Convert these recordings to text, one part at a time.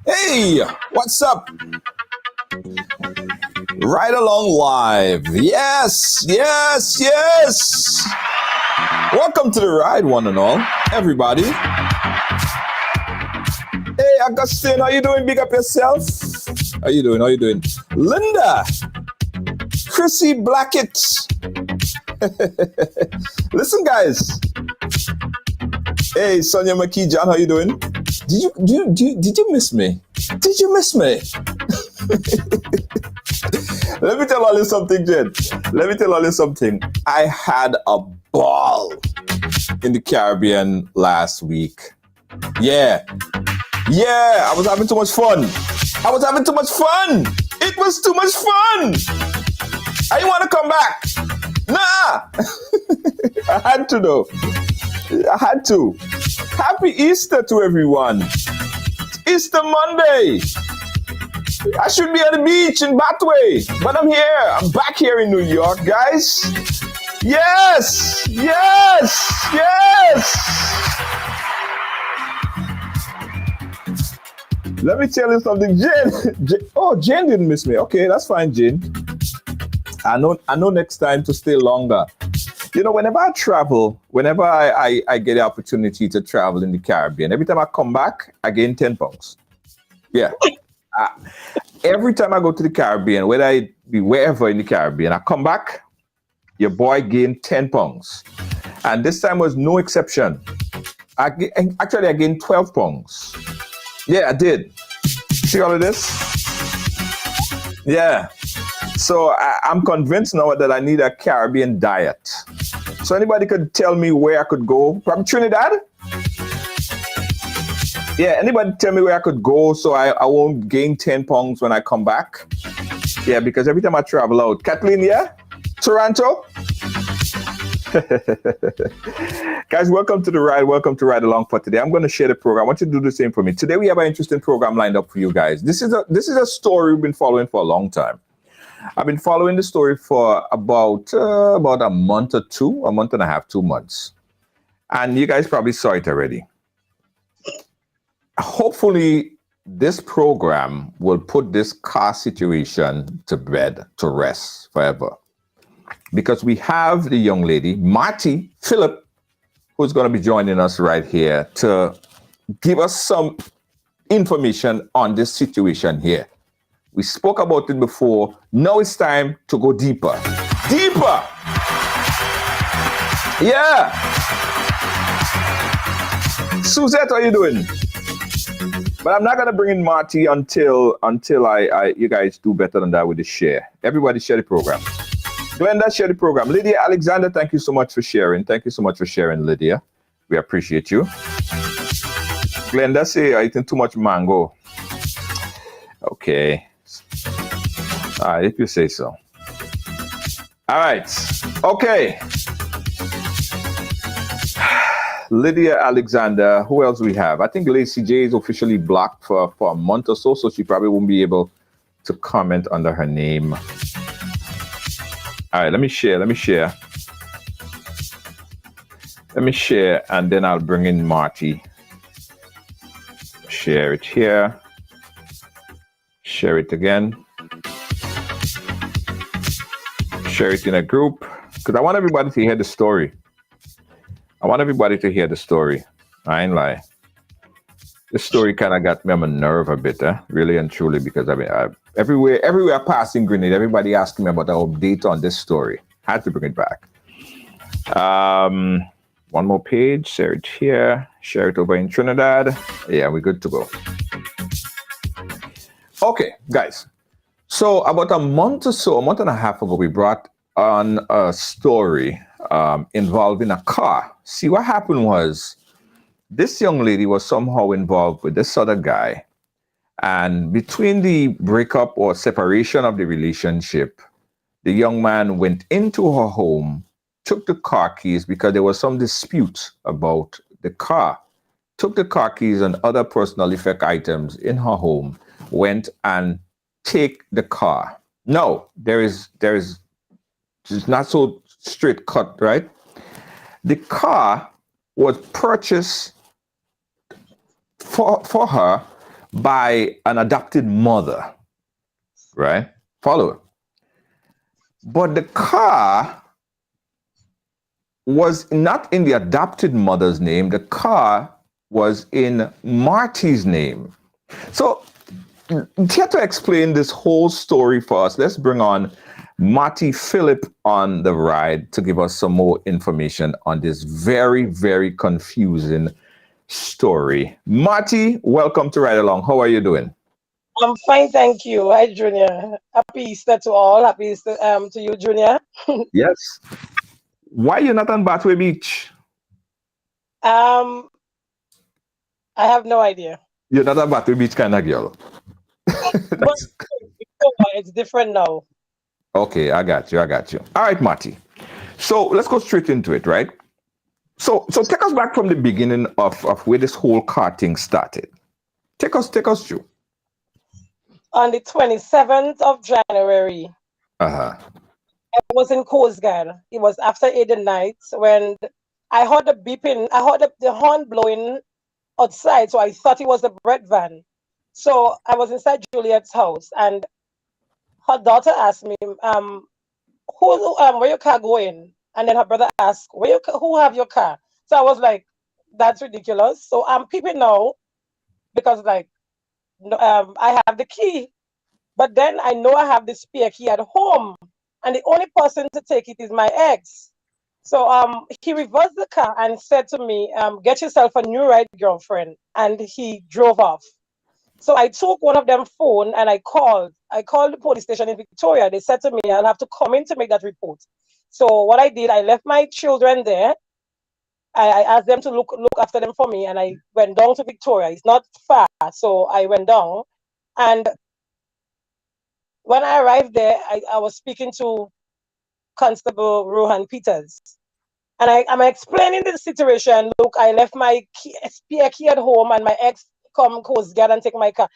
Hey, what's up? Ride Along Live. Yes, yes, yes. Welcome to the ride, one and all. Everybody. Hey, Augustine, how you doing? Big up yourself. How you doing? How you doing? Linda. Chrissy Blackett. Listen, guys. Hey, Sonia McKee, John, how you doing? Did you miss me? Did you miss me? Let me tell all you something, Jen. Let me tell all you something. I had a ball in the Caribbean last week. Yeah, I was having too much fun. It was too much fun. I didn't want to come back. Nah. I had to though. I had to. Happy Easter to everyone. It's Easter Monday. I should be at the beach in Bathway, but I'm here. I'm back here in New York, guys. Yes. Let me tell you something, Jane. Oh, Jane didn't miss me. Okay, that's fine, Jane. I know next time to stay longer. You know, whenever I travel, whenever I get the opportunity to travel in the Caribbean, every time I come back, I gain 10 pounds. Yeah. Every time I go to the Caribbean, whether I be wherever in the Caribbean, I come back, your boy gained 10 pounds. And this time was no exception. I gained 12 pounds. Yeah, I did. See all of this? Yeah. So I'm convinced now that I need a Caribbean diet. So anybody could tell me where I could go? From Trinidad? Yeah, anybody tell me where I could go so I won't gain 10 pounds when I come back? Yeah, because every time I travel out. Kathleen, yeah? Toronto? Guys, welcome to the ride. Welcome to Ride Along for today. I'm going to share the program. I want you to do the same for me. Today we have an interesting program lined up for you guys. This is a story we've been following for a long time. I've been following the story for about a month or two, a month and a half, 2 months. And you guys probably saw it already. Hopefully, this program will put this car situation to bed, to rest forever. Because we have the young lady, Marty Phillip, who's going to be joining us right here to give us some information on this situation here. We spoke about it before. Now it's time to go deeper. Deeper! Yeah! Suzette, how you doing? But I'm not going to bring in Marty until you guys do better than that with the share. Everybody share the program. Glenda, share the program. Lydia Alexander, thank you so much for sharing. Thank you so much for sharing, Lydia. We appreciate you. Glenda, say I eating too much mango. Okay. All right, if you say so. All right. Okay. Lydia Alexander. Who else we have? I think Lacey J is officially blocked for a month or so, so she probably won't be able to comment under her name. All right, let me share, and then I'll bring in Marty. Share it here. Share it again. Share it in a group, because I want everybody to hear the story. I ain't lie. This story kind of got me on my nerve a bit, really and truly, because I mean, everywhere passing Grenade, everybody asking me about the update on this story. Had to bring it back. One more page, share it here, share it over in Trinidad. Yeah, we're good to go. Okay, guys. So about a month and a half ago, we brought on a story involving a car. See, what happened was this young lady was somehow involved with this other guy. And between the breakup or separation of the relationship, the young man went into her home, took the car keys because there was some dispute about the car, took the car keys and other personal effect items in her home, went and take the car. No, there is it's not so straight cut, right? The car was purchased for her by an adopted mother, right? Follow it. But the car was not in the adopted mother's name. The car was in Marty's name. So to explain this whole story for us, let's bring on Marty Phillip on the ride to give us some more information on this very, very confusing story. Marty, welcome to Ride Along. How are you doing? I'm fine, thank you. Hi, Junior. Happy Easter to all. Happy Easter to you, Junior. Yes. Why you not on Bathway Beach? I have no idea. You're not a Bathway Beach kind of girl. But it's different now. Okay, I got you. All right, Marty. So let's go straight into it, right? So take us back from the beginning of where this whole car thing started. Take us through. On the 27th of January, I was in Coast Guard. It was after 8 at night when I heard the beeping. I heard the horn blowing outside, so I thought it was the bread van. So I was inside Juliet's house, and her daughter asked me, where your car going? And then her brother asked, who have your car? So I was like, that's ridiculous. So I'm peeping now because like, I have the key, but then I know I have the spare key at home, and the only person to take it is my ex. So he reversed the car and said to me, get yourself a new ride, girlfriend. And he drove off. So I took one of them phone and I called the police station in Victoria. They said to me, I'll have to come in to make that report. So what I did, I left my children there. I asked them to look after them for me, and I went down to Victoria. It's not far, so I went down. And when I arrived there, I was speaking to Constable Rohan Peters. And I'm explaining the situation. Look, I left my spare key at home, and my ex come Coast Guard and take my car.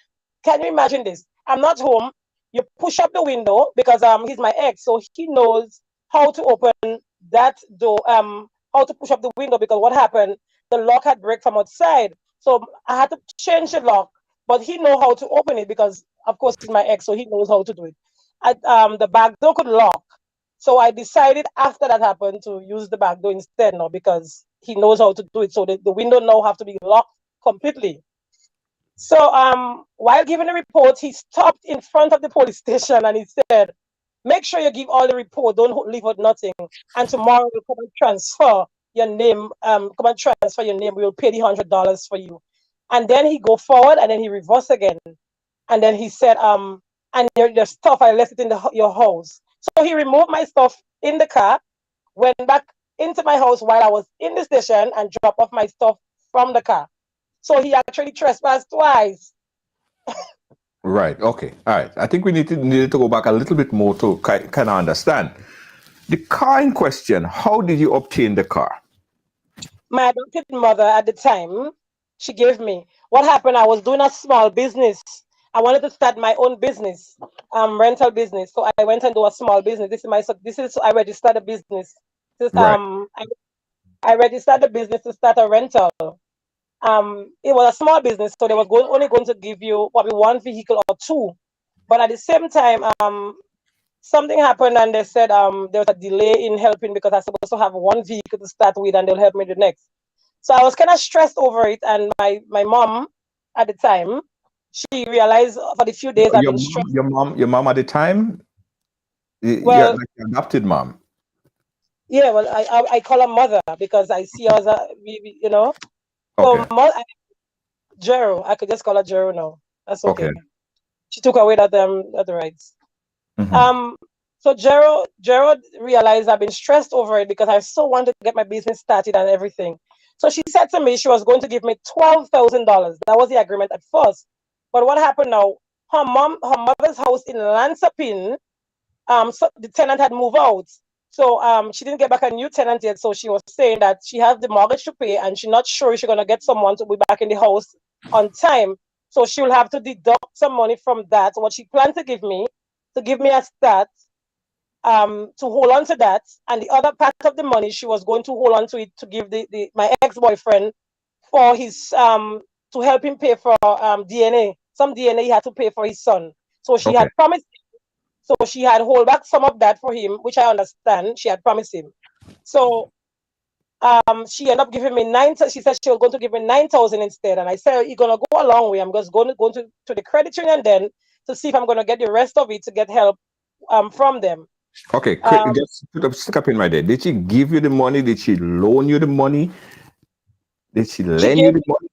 Can you imagine this? I'm not home. You push up the window because he's my ex, so he knows how to open that door, how to push up the window, because what happened, the lock had break from outside. So I had to change the lock, but he know how to open it because of course he's my ex, so he knows how to do it. The back door could lock. So I decided after that happened to use the back door instead now because he knows how to do it. So the window now have to be locked completely. So while giving the report, he stopped in front of the police station and he said, make sure you give all the report, don't leave out nothing. And tomorrow we'll come and transfer your name, we will pay the $100 for you. And then he go forward and then he reverse again. And then he said, and your stuff, I left it in your house. So he removed my stuff in the car, went back into my house while I was in the station and dropped off my stuff from the car. So he actually trespassed twice. Right. Okay. All right. I think we needed to go back a little bit more to kind of understand. The car in question, how did you obtain the car? My adopted mother at the time, she gave me. What happened? I was doing a small business. I wanted to start my own business, rental business. So I went and do a small business. This is I registered a business. This Right. I registered the business to start a rental. It was a small business, so they was only going to give you probably one vehicle or two. But at the same time, something happened and they said there was a delay in helping because I was supposed to have one vehicle to start with and they'll help me the next. So I was kind of stressed over it, and my mom at the time, she realized for the few days I've Your been mom, stressed. your mom at the time, you're Well, like your adopted mom. yeah, well, I call her mother because I see her as a, you know. So Okay. Jero, I could just call her Jero now. That's Okay. okay. She took away that the rights. Hmm. Um, so Gerald realized I've been stressed over it because I so wanted to get my business started and everything. So she said to me she was going to give me $12,000. That was the agreement at first. But what happened now? Her mother's house in Lansapin, so the tenant had moved out. So she didn't get back a new tenant yet. So she was saying that she has the mortgage to pay and she's not sure if she's gonna get someone to be back in the house on time. So she will have to deduct some money from that. What she planned to give me a start, to hold on to that, and the other part of the money she was going to hold on to it to give my ex-boyfriend for his to help him pay for DNA. Some DNA he had to pay for his son. So she Okay. had promised. So she had hold back some of that for him, which I understand. She had promised him. So she ended up giving me nine. She said she was going to give me 9,000 instead, and I said, "You're gonna go a long way. I'm just going to go to the credit union then to see if I'm gonna get the rest of it to get help from them." Okay. Um, Just stick up in right there. Did she give you the money? Did she loan you the money? Did she she lend you gave the money?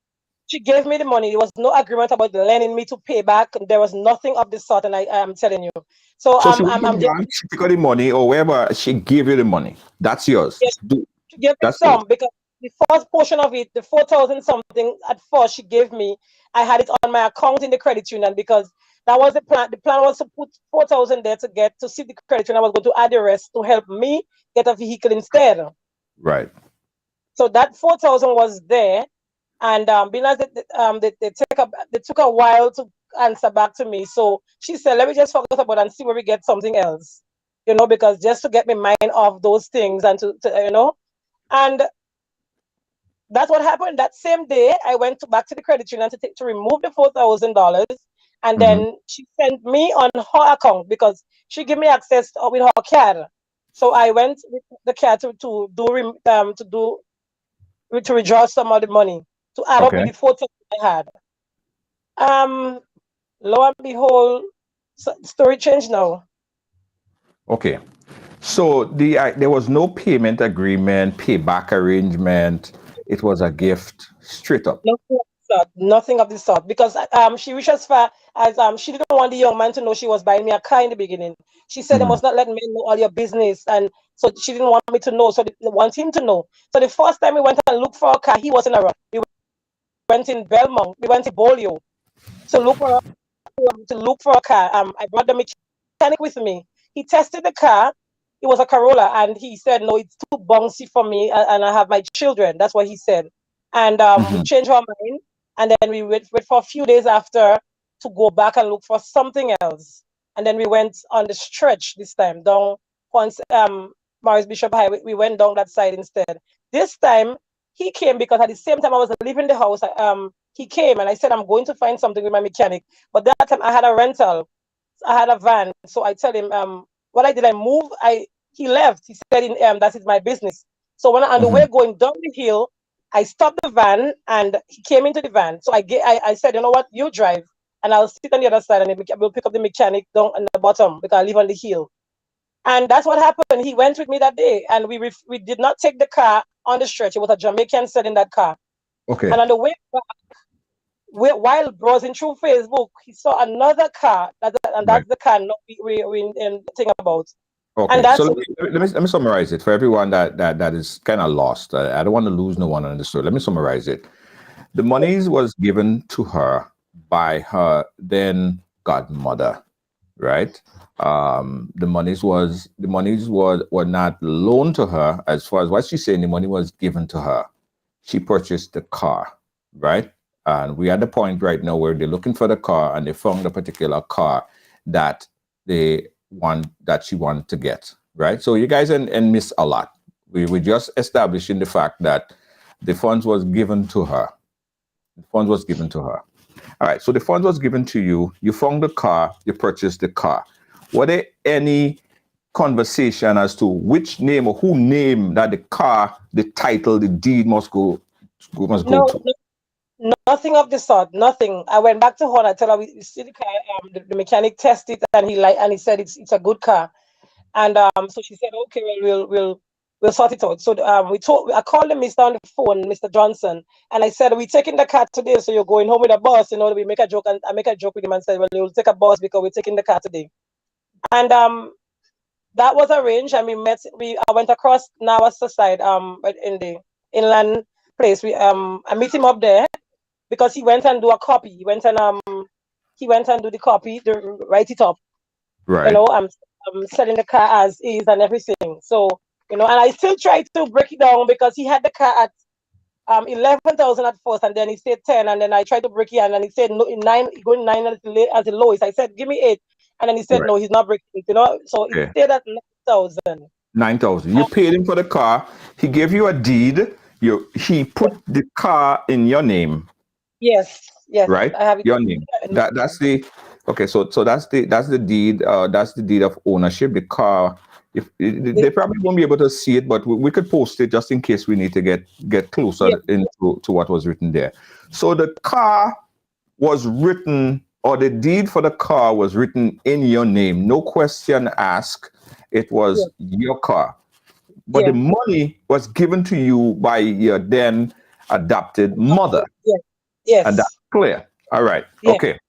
she gave me the money. There was no agreement about lending me to pay back. There was nothing of the sort, and I am telling you. So So she went to I'm the just, bank, she took out the money, or wherever she gave you the money. That's yours. yes, she gave me That's yours. some because the first portion of it, the 4,000 something at first she gave me, I had it on my account in the credit union because that was the plan. The plan was to put 4,000 there to see the credit union. I was going to add the rest to help me get a vehicle instead. Right. So that 4,000 was there, and being as they took a while to answer back to me. So she said, "Let me just focus about and see where we get something else, because just to get my mind off those things and to. And that's what happened. That same day, I went back to the credit union to remove the $4,000, and Hmm. then she sent me on her account because she gave me access with her card. So I went with the card to withdraw some of the money to add up with Okay. the 4,000 I had. Um, Lo and behold, story changed now. Okay. So there was no payment agreement, payback arrangement. It was a gift, straight up. Nothing of the sort. Nothing of the sort. Because she reached as far as she didn't want the young man to know she was buying me a car in the beginning. She said, "They Mhm. must not let men know all your business," and so she didn't want me to know. So they want him to know. So the first time we went and looked for a car, he wasn't around. We went in Belmont. We went to Bolio to look for a car. I brought the mechanic with me. He tested the car. It was a Corolla, and he said, "No, it's too bouncy for me, and I have my children." That's what he said. And we Mhm. changed our mind, and then we wait for a few days after to go back and look for something else. And then we went on the stretch this time down once Morris Bishop Highway. We went down that side instead. This time he came because at the same time I was leaving the house. He came and I said, "I'm going to find something with my mechanic." But that time I had a rental. I had a van. So I tell him, what I did, I move. He left. He said, that is my business. So when on the Mhm. way going down the hill, I stopped the van and he came into the van. So I said, "You know what? You drive and I'll sit on the other side and we'll pick up the mechanic down on the bottom because I live on the hill." And that's what happened. He went with me that day, and we did not take the car on the stretch. It was a Jamaican selling that car. Okay. And on the way back, while browsing through Facebook, he saw another car, and Right. that's the car we think about. And Okay. So that's let me summarize it for everyone that is kind of lost. I don't want to lose no one on the story. Let me summarize it. The monies was given to her by her then godmother, right? The monies were not loaned to her. As far as what she's saying, the money was given to her, she purchased the car, right? And we're at the point right now where they're looking for the car and they found a particular car that she wanted to get, right? So you guys and miss a lot. We just establishing the fact that the funds was given to her. The funds was given to her. All right, so the funds was given to you. You found the car. You purchased the car. Were there any conversation as to which name or who named that the car, the title, the deed must go No, to? nothing of the sort. Nothing. I went back to her. I told her we see the car. The mechanic tested it, and he said it's a good car. And so she said, okay, well, we'll sort it out. So I called him, Mr. on the phone, Mr. Johnson, and I said, we're taking the car today, so you're going home with a bus. We make a joke, and I make a joke with him and said, well, you'll take a bus because we're taking the car today. And that was arranged, and I went across Nawasa side, in the inland place. I meet him up there because he went and do a copy. He went and do the copy to write it up. Right. I'm selling the car as is and everything. So, and I still try to break it down because he had the car at 11,000 at first, and then he said 10, and then I tried to break it, and then he said no, 9, going 9 as the lowest. I said, give me 8, and then he said, right. No, he's not breaking it, So okay. It stayed at 9,000. 9,000. You paid him for the car. He gave you a deed. He put the car in your name. Yes. Right. I have it. Your name. That's the. Okay, so that's the deed. That's the deed of ownership. The car. They probably won't be able to see it, but we could post it just in case we need to get closer into what was written there. So the car was written, or the deed for the car was written in your name. No question asked. It was your car, but the money was given to you by your then adopted mother. Yes. And that's clear. All right. Yeah. Okay.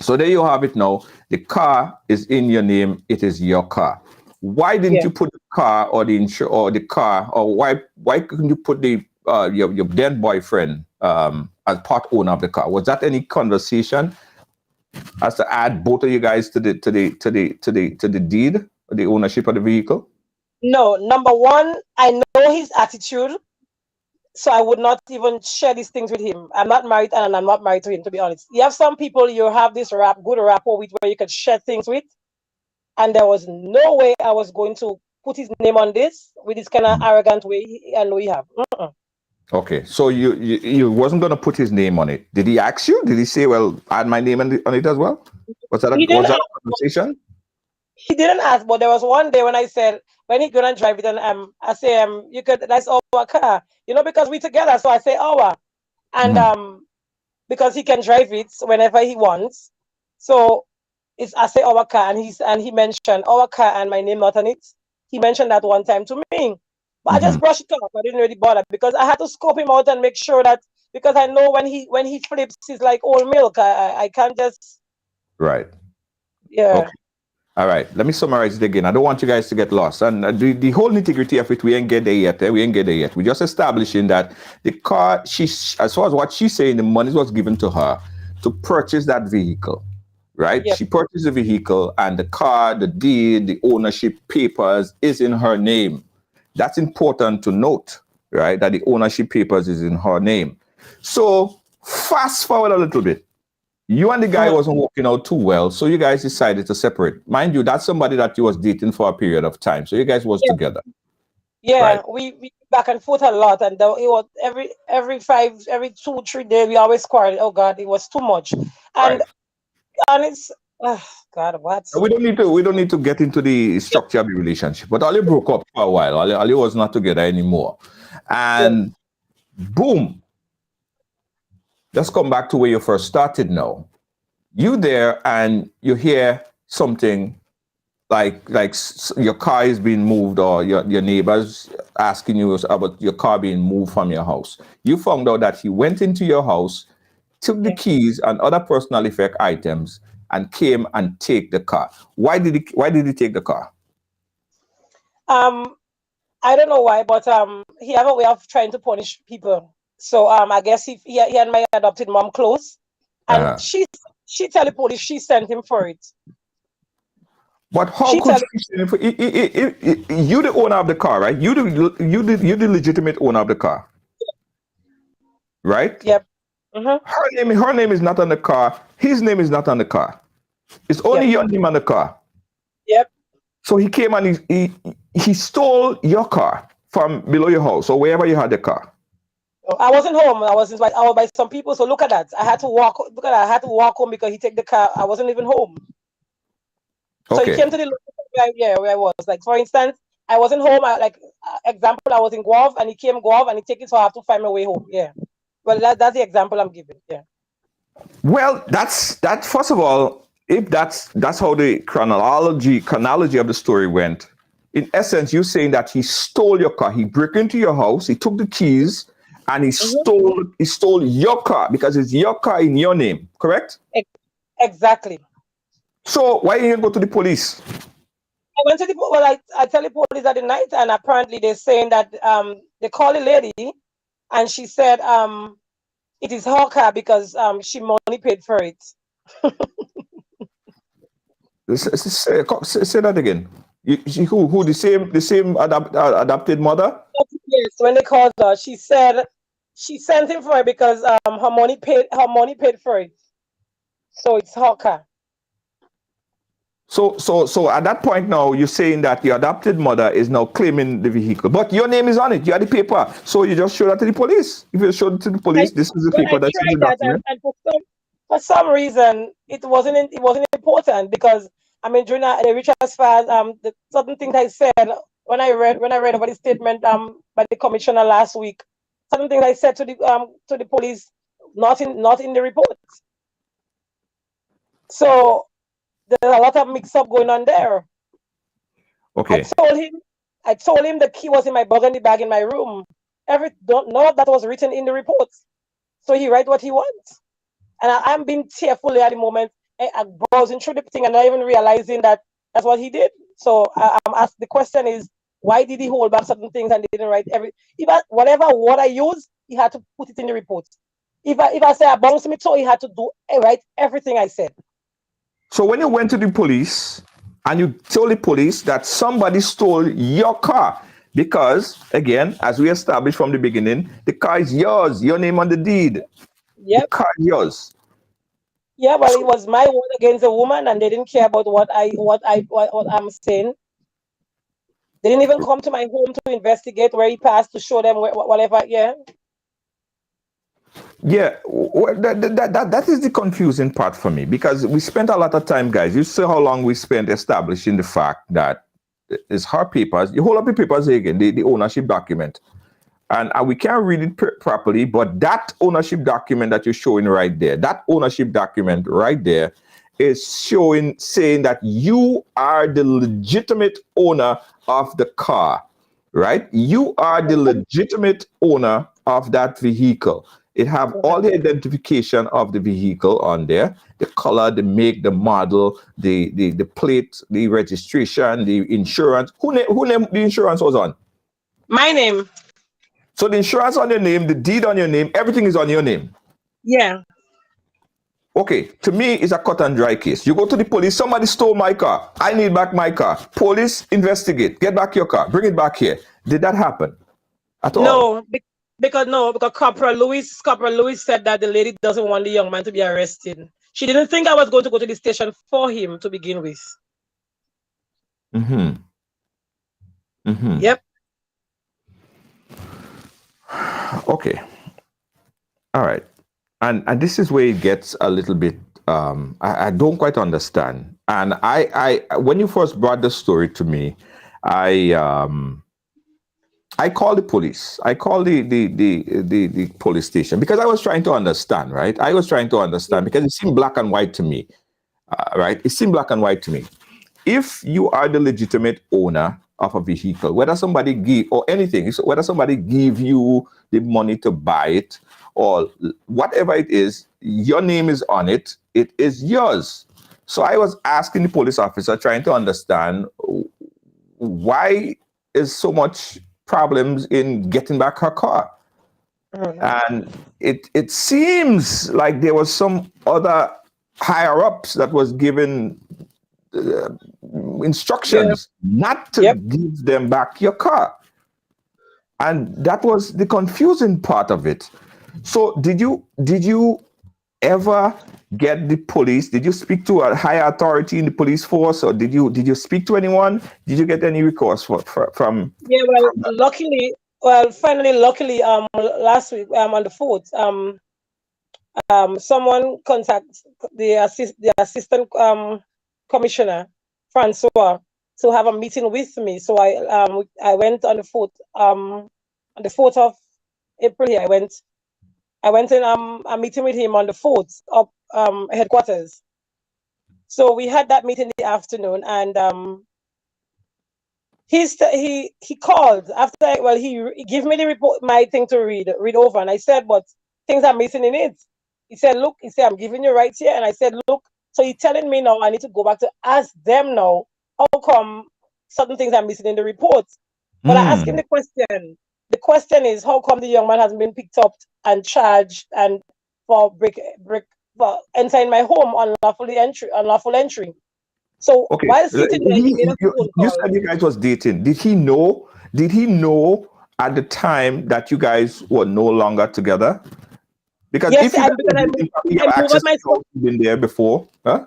So there you have it now. The car is in your name. It is your car. Why didn't you put the car or the car, or why couldn't you put the your then boyfriend as part owner of the car? Was that any conversation as to add both of you guys to the deed, or the ownership of the vehicle? No. Number one, I know his attitude, so I would not even share these things with him. I'm not married, and I'm not married to him, to be honest. You have some people you have this good rapport with, where you can share things with, and there was no way I was going to put his name on this with this kind of arrogant way I know you have. Okay, so you wasn't going to put his name on it. Did he ask you? Did he say, well, add my name on it as well? Was that a conversation? He didn't ask, but there was one day when I said, when he gonna drive it, and I say, that's our car, because we together. So I say our, and because he can drive it whenever he wants. So I say our car, and he mentioned our car and my name not on it. He mentioned that one time to me, but I just brushed it off. I didn't really bother because I had to scope him out and make sure that, because I know when he flips, he's like old milk. I can't just. Right. Yeah. Okay. All right, let me summarize it again. I don't want you guys to get lost. And the whole nitty-gritty of it, we ain't get there yet. We ain't get there yet. We're just establishing that the car, as far as what she's saying, the money was given to her to purchase that vehicle, right? Yep. She purchased the vehicle, and the car, the deed, the ownership papers is in her name. That's important to note, right? That the ownership papers is in her name. So fast forward a little bit. You and the guy wasn't working out too well, so you guys decided to separate. Mind you, that's somebody that you was dating for a period of time, so you guys was together. Yeah, right? we back and forth a lot, and it was every 2-3 days we always quarrel. Oh God, it was too much, and it's God, what? We don't need to get into the structure of the relationship, but Ali broke up for a while. Ali was not together anymore, and boom. Let's come back to where you first started now. You there, and you hear something like your car is being moved, or your neighbors asking you about your car being moved from your house. You found out that he went into your house, took the keys and other personal effect items, and came and take the car. Why did he take the car? I don't know why, but he have a way of trying to punish people. So I guess he and my adopted mom close, and she tell the police she sent him for it. But how could she send him for it? You the owner of the car, right? You the legitimate owner of the car. right? Yep. Mm-hmm. Her name is not on the car. His name is not on the car. It's only Yep. your name on the car. Yep. So he came and he stole your car from below your house or wherever you had the car. I wasn't home. I was by some people. So look at that. I had to walk. Look at that. I had to walk home because he took the car. I wasn't even home. So he Okay. came to the location where I was. Like for instance, I wasn't home. Example, I was in Guelph and he came Guelph and he took it, so I have to find my way home. Yeah. Well, that's the example I'm giving. Yeah. Well, that's that. First of all, if that's how the chronology of the story went. In essence, you're saying that he stole your car. He broke into your house. He took the keys and he stole your car because it's your car in your name. Correct? Exactly. So why didn't you go to the police? I went to the well. I tell the police at the night, and apparently they're saying that they called the lady, and she said it is her car because she money paid for it. Say that again. Who the same adopted mother? Yes, when they called her, she said she sent him for it because her money paid for it. So it's her car. So at that point now, you're saying that the adopted mother is now claiming the vehicle, but your name is on it. You have the paper, so you just show that to the police. If you show it to the police, this is the paper that's in the document. And for some reason, it wasn't important because I mean during the reach as far as the certain things I said when I read about the statement by the commissioner last week, certain things I said to the police, not in the report. So there's a lot of mix up going on there. Okay. I told him the key was in my burgundy bag in my room. None of that was written in the report. So he write what he wants. And I'm being tearful at the moment. I'm browsing through the thing and not even realizing that that's what he did. So I'm asked, the question is, why did he hold back certain things and didn't write whatever word I use, he had to put it in the report. If I say I bounced me, so he had to write everything I said. So when you went to the police and you told the police that somebody stole your car, because again, as we established from the beginning, the car is yours, your name on the deed. Yep. The car is yours. Yeah, well, it was my word against a woman, and they didn't care about what I'm saying. They didn't even come to my home to investigate where he passed to show them whatever. Yeah. Yeah, that is the confusing part for me because we spent a lot of time, guys. You see how long we spent establishing the fact that it's her papers. You hold up the papers again, the ownership document, and we can't read it properly. But that ownership document that you're showing right there, that ownership document right there, is saying that you are the legitimate owner of the car, right? You are the legitimate owner of that vehicle. It have all the identification of the vehicle on there, the color, the make, the model, the plate, the registration, the insurance. Who name the insurance was on? My name. So the insurance on your name, the deed on your name, everything is on your name. Yeah. Okay, to me, it's a cut and dry case. You go to the police, somebody stole my car. I need back my car. Police, investigate. Get back your car. Bring it back here. Did that happen at all? No, because Corporal Lewis said that the lady doesn't want the young man to be arrested. She didn't think I was going to go to the station for him to begin with. Mm-hmm. Mm-hmm. Yep. Okay. All right. And this is where it gets a little bit I don't quite understand. And I when you first brought the story to me, I called the police. I called the police station because I was trying to understand, right? I was trying to understand because it seemed black and white to me, right? It seemed black and white to me. If you are the legitimate owner of a vehicle, whether somebody give or anything, whether somebody give you the money to buy it or whatever it is, your name is on it. It is yours. So I was asking the police officer, trying to understand why is so much problems in getting back her car. And it seems like there was some other higher ups that was given instructions not to give them back your car. And that was the confusing part of it. So did you ever get the police? Did you speak to a higher authority in the police force, or did you speak to anyone? Did you get any recourse from? Yeah, well, luckily, finally, luckily, last week, on the 4th, someone contacted the assistant commissioner, Francois, to have a meeting with me. So I went on the 4th, on the 4th of April. Here, I went in a meeting with him on the 4th of headquarters. So we had that meeting in the afternoon, and he called after. Well, he gave me the report, my thing to read over, and I said, but things are missing in it. He said, look, I'm giving you right here, and I said, look, so he's telling me now I need to go back to ask them now how come certain things are missing in the report. But I asked him the question. The question is, how come the young man hasn't been picked up and charged and for for entering my home unlawful entry? So Okay, while sitting there, he made a phone you call. said you guys was dating. Did he know? Did he know at the time that you guys were no longer together? Because Yes, if you guys were because dating, probably you I have moved out access to my the house you've been there before, huh?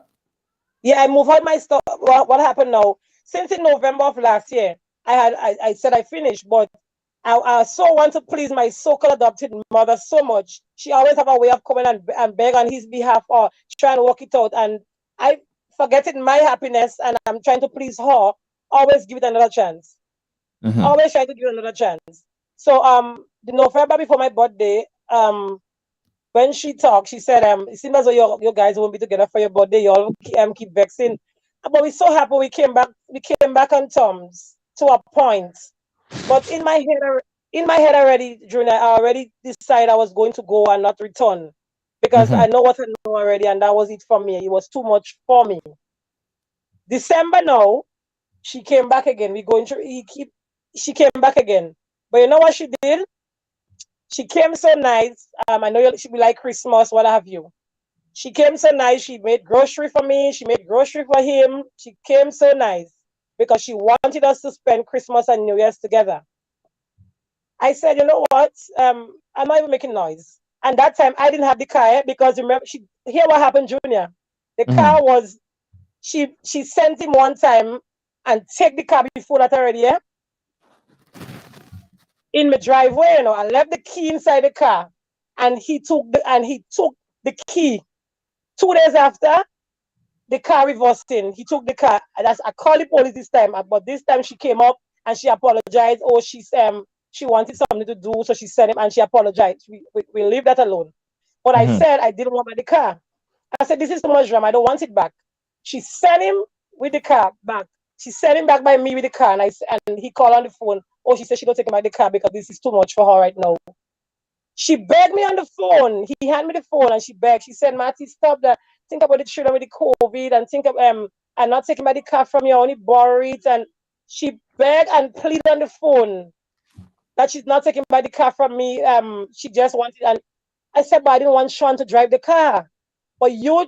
Yeah, I moved out my stuff. What happened now? Since in November of last year, I said I finished, but I so want to please my so-called adopted mother so much. She always have a way of coming and beg on his behalf or trying to work it out. And I forgetting my happiness and I'm trying to please her. Always give it another chance. Always try to give it another chance. So the November before my birthday, when she talked, she said, it seems as though you guys won't be together for your birthday. You all keep vexing. But we're so happy we came back on terms to a point. But in my head already, June, I already decided I was going to go and not return. Because I know what I know already, and that was it for me. It was too much for me. December now, she came back again. She came back again. But you know what she did? She came so nice. I know she be like Christmas, what have you. She came so nice. She made grocery for me. She made grocery for him. She came so nice because she wanted us to spend Christmas and New Year's together. I said, you know what? I'm not even making noise. And that time I didn't have the car because remember, hear what happened, Junior. The car was she sent him one time and take the car before that already, yeah? In my driveway, you know, I left the key inside the car, and he took the key. 2 days after, the car reversed in. He took the car. I called the police this time, but this time she came up and she apologized. Oh, she wanted something to do, so she sent him and she apologized. We leave that alone. But I said I didn't want the car. I said this is too much drama. I don't want it back. She sent him with the car back. She sent him back by me with the car, and he called on the phone. Oh, she said she don't take him by the car because this is too much for her right now. She begged me on the phone. He handed me the phone and she begged. She said, Matty, stop that. Think about the children with the COVID and think of and not taking by the car from you, only borrow it. And she begged and pleaded on the phone that she's not taking by the car from me. She just wanted, and I said, but I didn't want Sean to drive the car. But you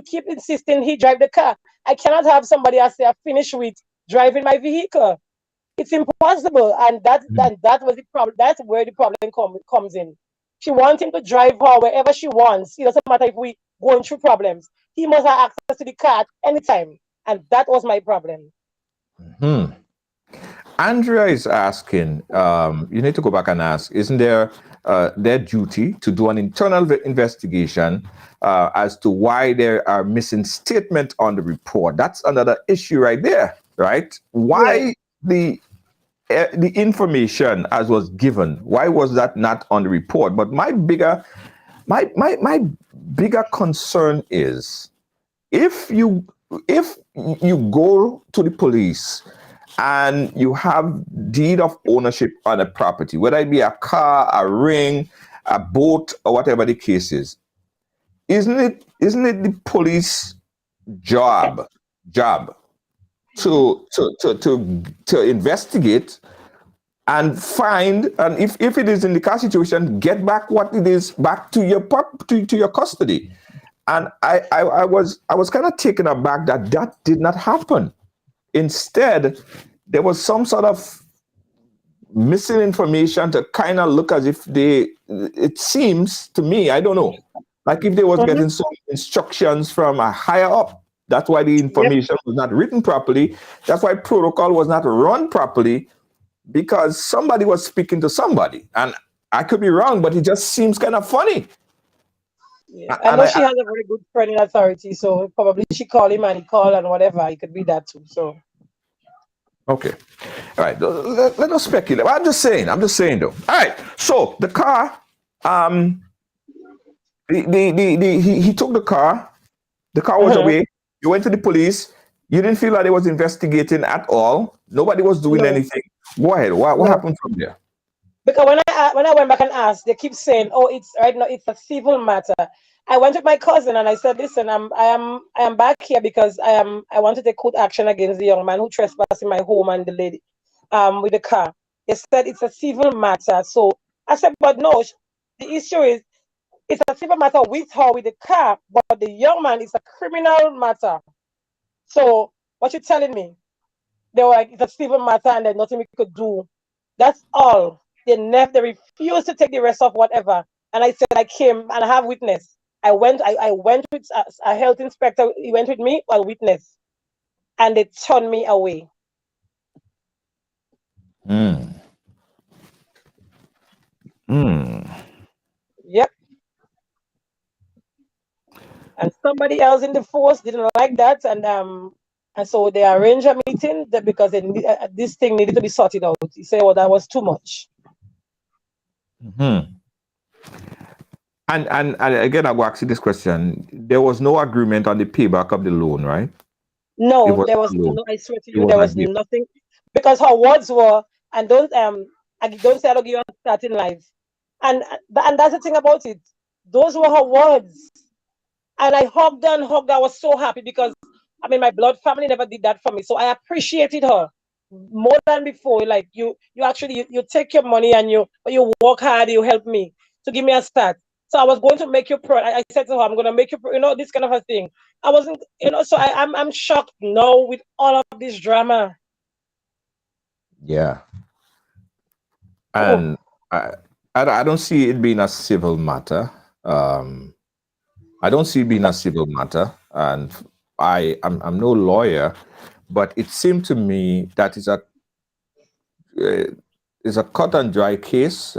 keep insisting he drive the car. I cannot have somebody else say I finish with driving my vehicle. It's impossible, and that was the problem. That's where the problem comes in. She wants him to drive her wherever she wants. It doesn't matter if we going through problems. He must have access to the car at any time, and that was my problem. Andrea is asking, you need to go back and ask, isn't there their duty to do an internal investigation as to why there are missing statements on the report? That's another issue right there, right? Why the information as was given, why was that not on the report? But my bigger concern is if you go to the police and you have deed of ownership on a property, whether it be a car, a ring, a boat, or whatever the case is, isn't it the police job to investigate and find, and if it is in the car situation, get back what it is back to your to your custody? And I was kind of taken aback that did not happen. Instead, there was some sort of missing information to kind of look as if they, it seems to me, I don't know, like if they was Mhm. getting some instructions from a higher up. That's why the Yep. information was not written properly. That's why protocol was not run properly, because somebody was speaking to somebody. And I could be wrong, but it just seems kind of funny. Yeah. I And know she has a very good friend in authority, so probably she called him and he called and whatever. It could be that too. So okay. All right. Let us speculate. I'm just saying though. All right. So the car, um, he took the car. The car was Mhm. away. You went to the police. You didn't feel like they was investigating at all. Nobody was doing No, anything. Go ahead. What no. happened from there? Because when I went back and asked, they keep saying, "Oh, it's right now. It's a civil matter." I went with my cousin and I said, "Listen, I am back here because I want to take court action against the young man who trespassed in my home and the lady, with the car." They said it's a civil matter. So I said, "But no, the issue is it's a civil matter with her with the car, but the young man is a criminal matter." So what you telling me? They were like, it's a civil matter and there's nothing we could do. That's all. They refused to take the rest of whatever. And I said I came and I have witness. I went with a health inspector. He went with me, a witness, and they turned me away. Mm. Mm. Yep. And somebody else in the force didn't like that, and so they arranged a meeting that because this thing needed to be sorted out. He said, "Well, that was too much." Hmm. And again, I will ask you this question. There was no agreement on the payback of the loan, right? It No, was there was a loan. no. I swear to It you, was there a was gift. nothing, because her words were, "And don't say I don't give you a start in life," and that's the thing about it. Those were her words, and I hugged her and hugged her. I was so happy because I mean my blood family never did that for me, so I appreciated her more than before. Like you actually you take your money and you work hard. You help me to give me a start. So I was going to make you proud. I said to her, "I'm going to make you, this kind of a thing." I wasn't, So I'm shocked now with all of this drama. Yeah. Oh, And I, I don't see it being a civil matter. Um, I don't see it being a civil matter, and I'm no lawyer, but it seemed to me that uh, is a cut and dry case,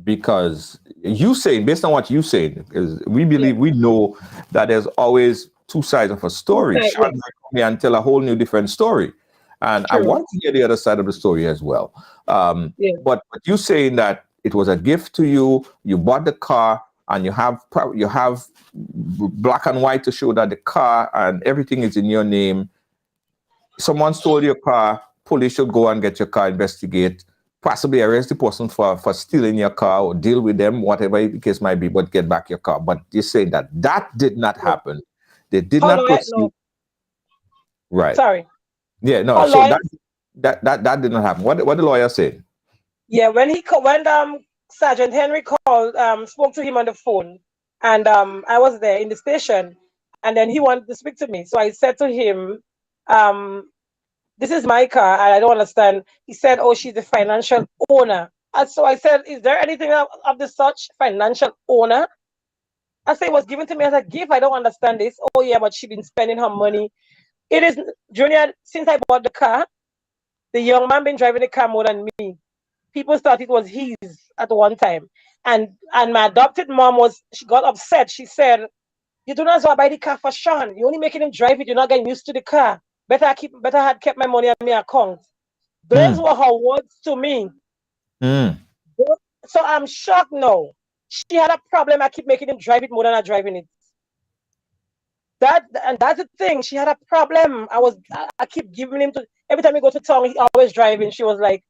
because you saying, based on what you saying, is we yeah. believe, we know that there's always two sides of a story. Okay, Sean yes, might come here and tell a whole new different story, and I true. want to hear the other side of the story as well. Yeah. But you saying that it was a gift to you, you bought the car, and you have black and white to show that the car and everything is in your name. Someone stole your car, police should go and get your car, investigate, possibly arrest the person for stealing your car or deal with them, whatever the case might be, but get back your car. But you're saying that that did not Yeah. happen. They did Her not lawyer, proceed. no, Right. sorry. Yeah, no. Her So lawyer, that did not happen. What the lawyer said? yeah, when Sergeant Henry called, spoke to him on the phone, and I was there in the station, and then he wanted to speak to me. So I said to him, um, "This is my car, and I don't understand." He said, "Oh, she's the financial owner." And so I said, "Is there anything of the such financial owner?" I said, "It was given to me as a gift. I don't understand this." "Oh yeah, but she been spending her money." It is, Junior, since I bought the car, the young man been driving the car more than me. People thought it was his at one time. And my adopted mom she got upset. She said, "You do not want to buy the car for Sean. You only making him drive it. You're not getting used to the car. Better had kept my money on my account." Those Mm, were her words to me. mm, So I'm shocked now. She had a problem. I keep making him drive it more than I driving it. And that's the thing. She had a problem. I keep giving him to every time we go to town. He always driving. She was like,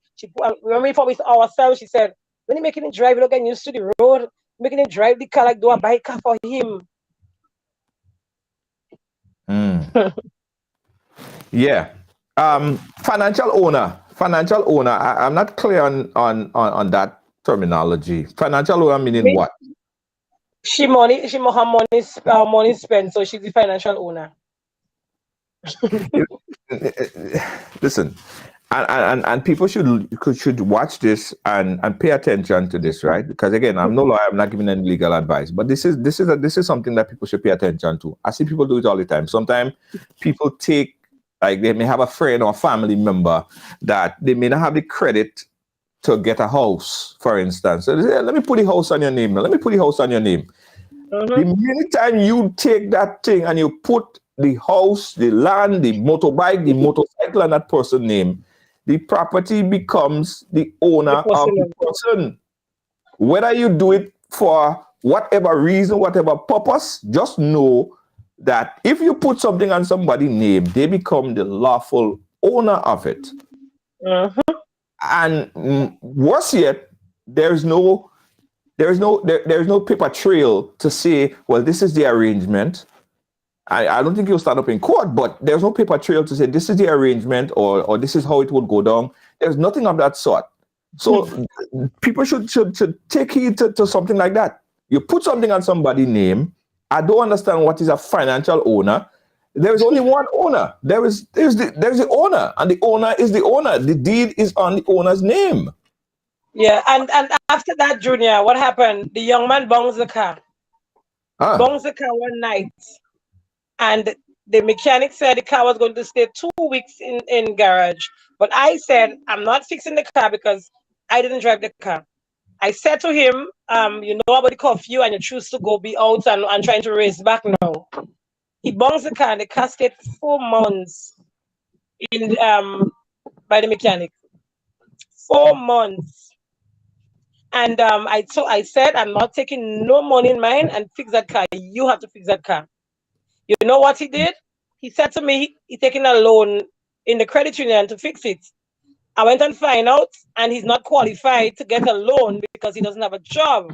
when we fought with ourselves, she said, "When you making him drive, you don't get used to the road. Making him drive the car, like do a bike car for him." mm. Yeah. Financial owner. Financial owner. I'm not clear on that terminology. Financial owner meaning Me, what? her money spent, so she's the financial owner. Listen, And people should watch this and pay attention to this, right? Because again, I'm no lawyer, I'm not giving any legal advice, but this is something that people should pay attention to. I see people do it all the time. Sometimes people take, like, they may have a friend or family member that they may not have the credit to get a house, for instance. So they say, let me put the house on your name. Let me put the house on your name. The minute time you take that thing and you put the house, the land, the motorbike, the motorcycle on that person's name, the property becomes the owner of the person. Whether you do it for whatever reason, whatever purpose, just know that if you put something on somebody's name, they become the lawful owner of it. And worse yet, there's no paper trail to say, well, this is the arrangement. I don't think you'll stand up in court, but there's no paper trail to say this is the arrangement or this is how it would go down. There's nothing of that sort. So people should take heed to something like that. You put something on somebody's name. I don't understand what is a financial owner. There is only one owner. There's the owner, and the owner is the owner. The deed is on the owner's name. Yeah, and after that, Junior, what happened? The young man bounced the car. Bounced the car one night. And the mechanic said the car was going to stay 2 weeks in garage. But I said, I'm not fixing the car because I didn't drive the car. I said to him, you know about the curfew and you choose to go be out and trying to race back now. He bounced the car and the car stayed 4 months in by the mechanic. 4 months. And I said, I'm not taking no money in mine and fix that car. You have to fix that car. You know what he did? He said to me, he's taking a loan in the credit union to fix it. I went and find out, and he's not qualified to get a loan because he doesn't have a job.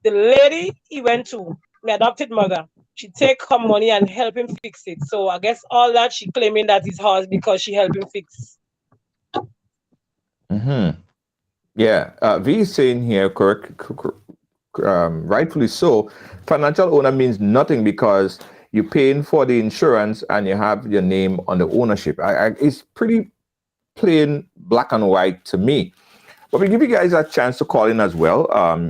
The lady he went to, my adopted mother, she take her money and help him fix it. So I guess all that she claiming that is hers because she helped him fix. Yeah, V is saying here, rightfully so, financial owner means nothing because you're paying for the insurance and you have your name on the ownership. It's pretty plain black and white to me. But we give you guys a chance to call in as well.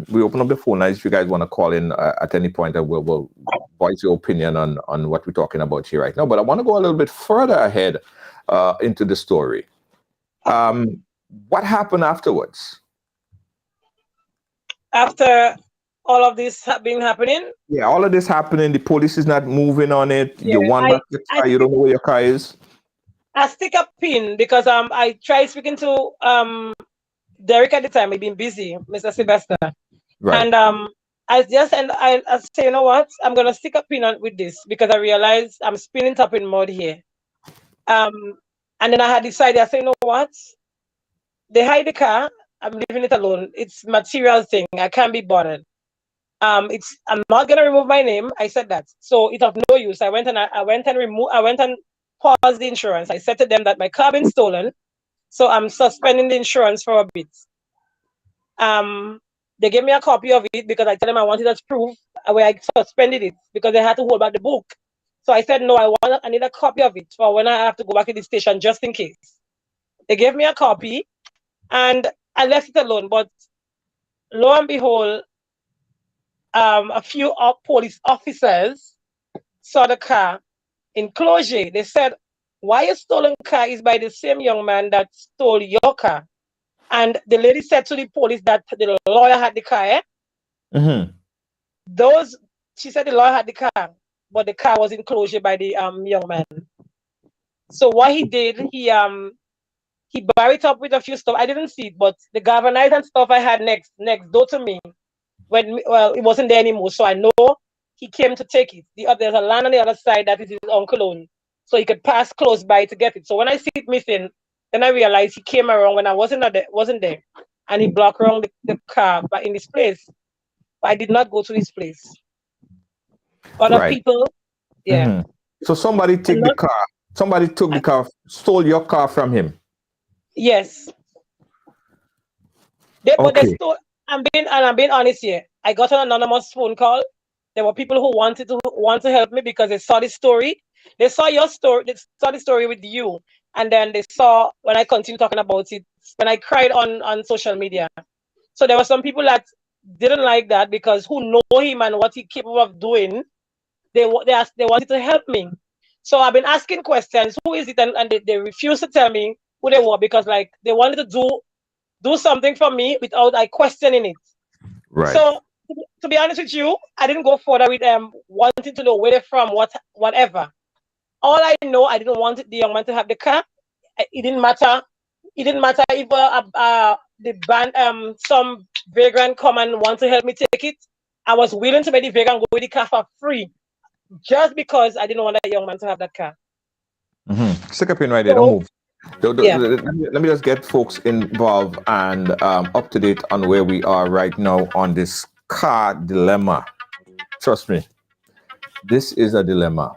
We open up the phone lines if you guys want to call in at any point, and we'll voice your opinion on what we're talking about here right now. But I want to go a little bit further ahead into the story. What happened afterwards? After all of this been happening? Yeah, all of this happening. The police is not moving on it. You want back the car. You don't know where your car is. I stick a pin because I tried speaking to Derek at the time. He'd been busy, Mr. Sylvester. Right. And I say, you know what? I'm gonna stick a pin on with this because I realized I'm spinning top in mud here. And then I had decided. I said, you know what? They hide the car. I'm leaving it alone. It's material thing. I can't be bothered. I'm not gonna remove my name. I said that. So it's of no use. I went and paused the insurance. I said to them that my car been stolen. So I'm suspending the insurance for a bit. They gave me a copy of it because I told them I wanted as proof where I suspended it because they had to hold back the book. So I said, no, I need a copy of it for when I have to go back to the station just in case. They gave me a copy and I left it alone. But lo and behold, a few police officers saw the car in Cloger. They said, why a stolen car is by the same young man that stole your car? And the lady said to the police that the lawyer had the car. She said the lawyer had the car, but the car was in Cloger by the young man. So what he did, he buried it up with a few stuff. I didn't see it, but the galvanized and stuff I had next door to me. It wasn't there anymore. So I know he came to take it. There's a land on the other side that is his uncle owned. So he could pass close by to get it. So when I see it missing, then I realized he came around when I wasn't there. And he blocked around the car but in this place. But I did not go to this place. Other people, yeah. So somebody took the car. Somebody took the car, stole your car from him. Yes. But they stole. I'm being honest here. I got an anonymous phone call. There were people who want to help me because they saw the story. They saw your story. They saw the story with you. And then they saw when I continued talking about it, when I cried on social media. So there were some people that didn't like that because who know him and what he capable of doing, they wanted to help me. So I've been asking questions, who is it? And they refuse to tell me who they were because like they wanted to do something for me without I questioning it. Right. So to be honest with you, I didn't go further with them wanting to know where they're from, whatever. All I know, I didn't want the young man to have the car. It didn't matter. It didn't matter if the band some vagrant come and want to help me take it. I was willing to make the vagrant go with the car for free, just because I didn't want that young man to have that car. Stick a pin right there. Don't So move. yeah, Let me just get folks involved and up to date on where we are right now on this car dilemma. Trust me, this is a dilemma,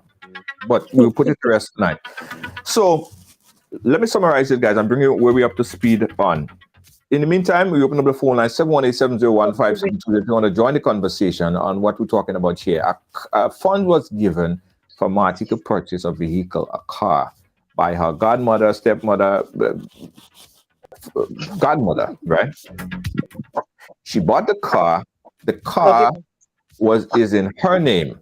but we'll put it to rest tonight. So let me summarize it, guys. I'm bringing you where we up to speed on. In the meantime, we open up the phone line 718-701-572 if you want to join the conversation on what we're talking about here. A fund was given for Marty to purchase a vehicle, a car, by her godmother, stepmother, godmother, right? She bought the car. The car is in her name,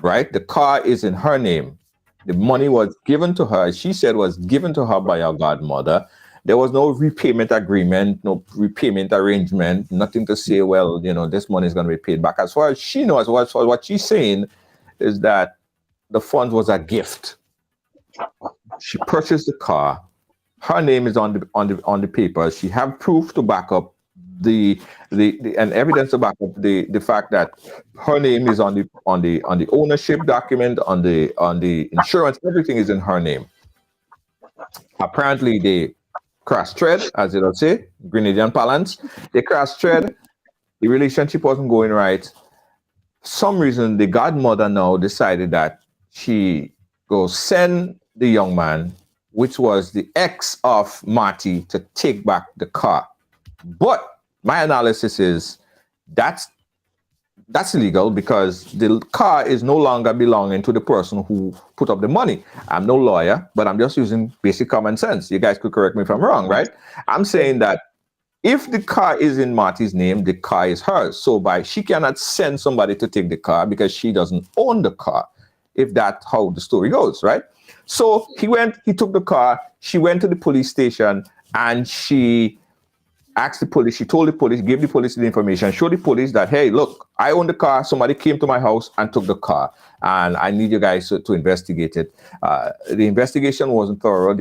right? The car is in her name. The money was given to her. She said was given to her by her godmother. There was no repayment agreement, no repayment arrangement, nothing to say, well, this money is going to be paid back. As far as she knows, what she's saying is that the funds was a gift. She purchased the car. Her name is on the paper. She have proof to back up the and evidence to back up the fact that her name is on the ownership document, on the insurance. Everything is in her name. Apparently, they cross-thread, as it would say, Grenadian parlance. They cross-thread. The relationship wasn't going right. For some reason, the godmother now decided that she go send the young man, which was the ex of Marty, to take back the car. But my analysis is that's illegal because the car is no longer belonging to the person who put up the money. I'm no lawyer, but I'm just using basic common sense. You guys could correct me if I'm wrong, right? I'm saying that if the car is in Marty's name, the car is hers. So she cannot send somebody to take the car because she doesn't own the car, if that's how the story goes, right? So he took the car, she went to the police station, and she asked the police, she told the police, gave the police the information, showed the police that, hey, look, I own the car, somebody came to my house and took the car, and I need you guys to investigate it. The investigation wasn't thorough.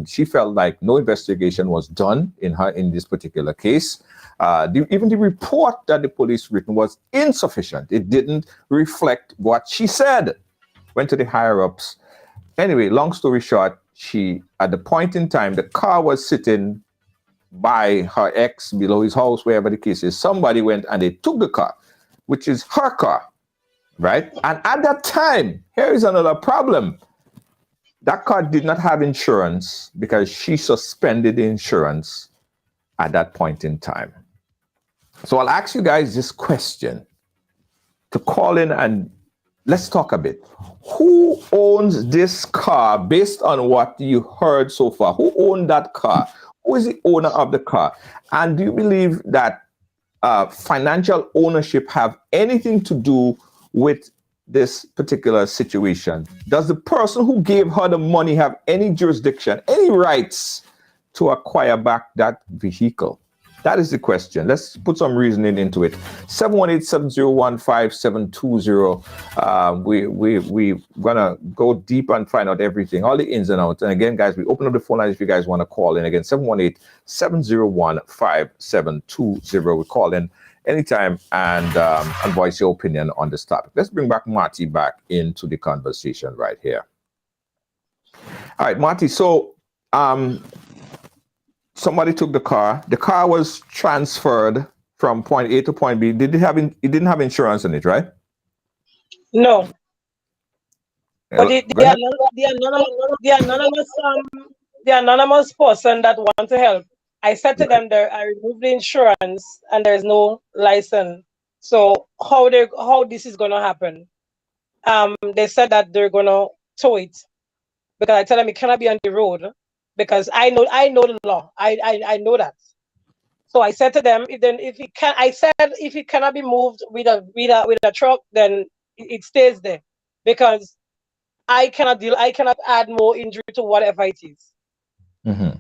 She felt like no investigation was done in this particular case. Even the report that the police written was insufficient. It didn't reflect what she said. Went to the higher-ups. Anyway, long story short, at the point in time, the car was sitting by her ex below his house, wherever the case is. Somebody went and they took the car, which is her car, right? And at that time, here is another problem. That car did not have insurance because she suspended the insurance at that point in time. So I'll ask you guys this question to call in and let's talk a bit. Who owns this car based on what you heard so far? Who owned that car? Who is the owner of the car? And do you believe that financial ownership have anything to do with this particular situation? Does the person who gave her the money have any jurisdiction, any rights to acquire back that vehicle? That is the question. Let's put some reasoning into it. 718-701-5720. We're gonna go deep and find out everything, all the ins and outs. And again, guys, we open up the phone lines if you guys want to call in. Again, 718-701-5720. We call in anytime and voice your opinion on this topic. Let's bring back Marty back into the conversation right here. All right, Marty. So somebody took the car. The car was transferred from point A to point B. It didn't have insurance on it, right? No. But the anonymous person that want to help, I said to them that I removed the insurance and there's no license. So how this is gonna happen? They said that they're gonna tow it because I tell him he cannot be on the road because I know the law. I know that. So I said to them, if he cannot be moved with a truck, then it stays there because I cannot add more injury to whatever it is. Mm-hmm.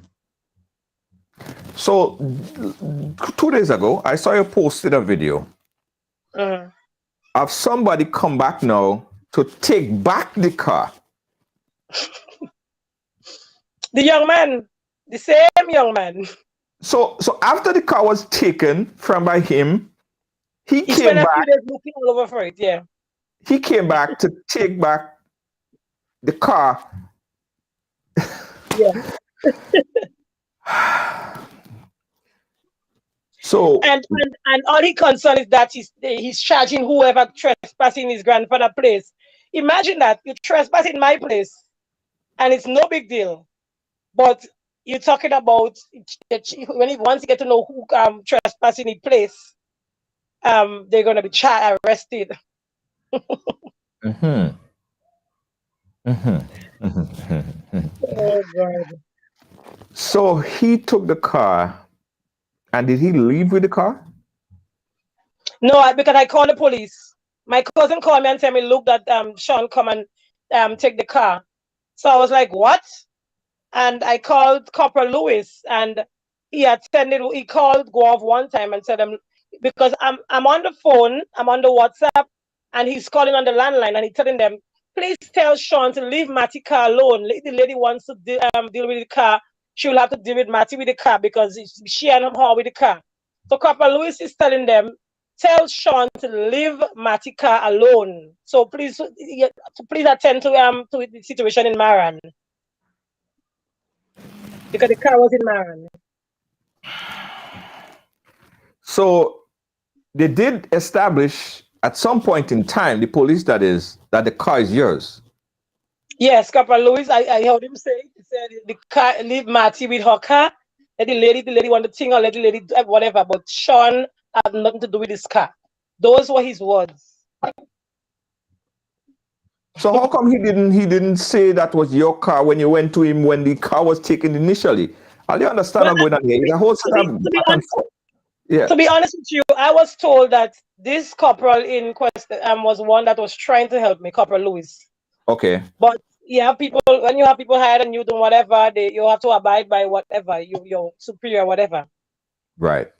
So 2 days ago, I saw you posted a video of somebody come back now to take back the car. The young man, the same young man. So after the car was taken from by him, he came spent a back. few days looking all over for it. Yeah. He came back to take back the car. Yeah. So and all he concerned is that he's charging whoever trespassing his grandfather's place. Imagine that you trespass in my place, and it's no big deal. But you're talking about once you get to know who trespassing in place, they're gonna be arrested. Mm-hmm. Mm-hmm. Mm-hmm. Oh God. So he took the car, and did he leave with the car? No, because I called the police. My cousin called me and said me, look, that Sean come and take the car. So I was like, what? And I called Corporal Lewis, and he attended. He called Guav one time and said, because I'm on the phone, I'm on the WhatsApp, and he's calling on the landline, and he's telling them, please tell Sean to leave Matty car alone. The lady wants to deal with the car. She will have to deal with Matty with the car because she and her with the car. So Corporal Lewis is telling them, tell Sean to leave Matty car alone. So please attend to the situation in Maran. Because the car was in Maran. So they did establish at some point in time, the police that is, that the car is yours. Yes, Corporal Lewis, I heard him say, he said the car, leave Matty with her car. Let the lady want the thing, or let the lady whatever. But Sean had nothing to do with this car. Those were his words. So how come he didn't say that was your car when you went to him when the car was taken initially? I don't understand what's going on here. It's a whole set of back and forth. Yeah. To be honest with you, I was told that this corporal in question was one that was trying to help me, Corporal Lewis. Okay. But yeah, when you have people hired and you do whatever, you have to abide by whatever your superior, whatever. Right.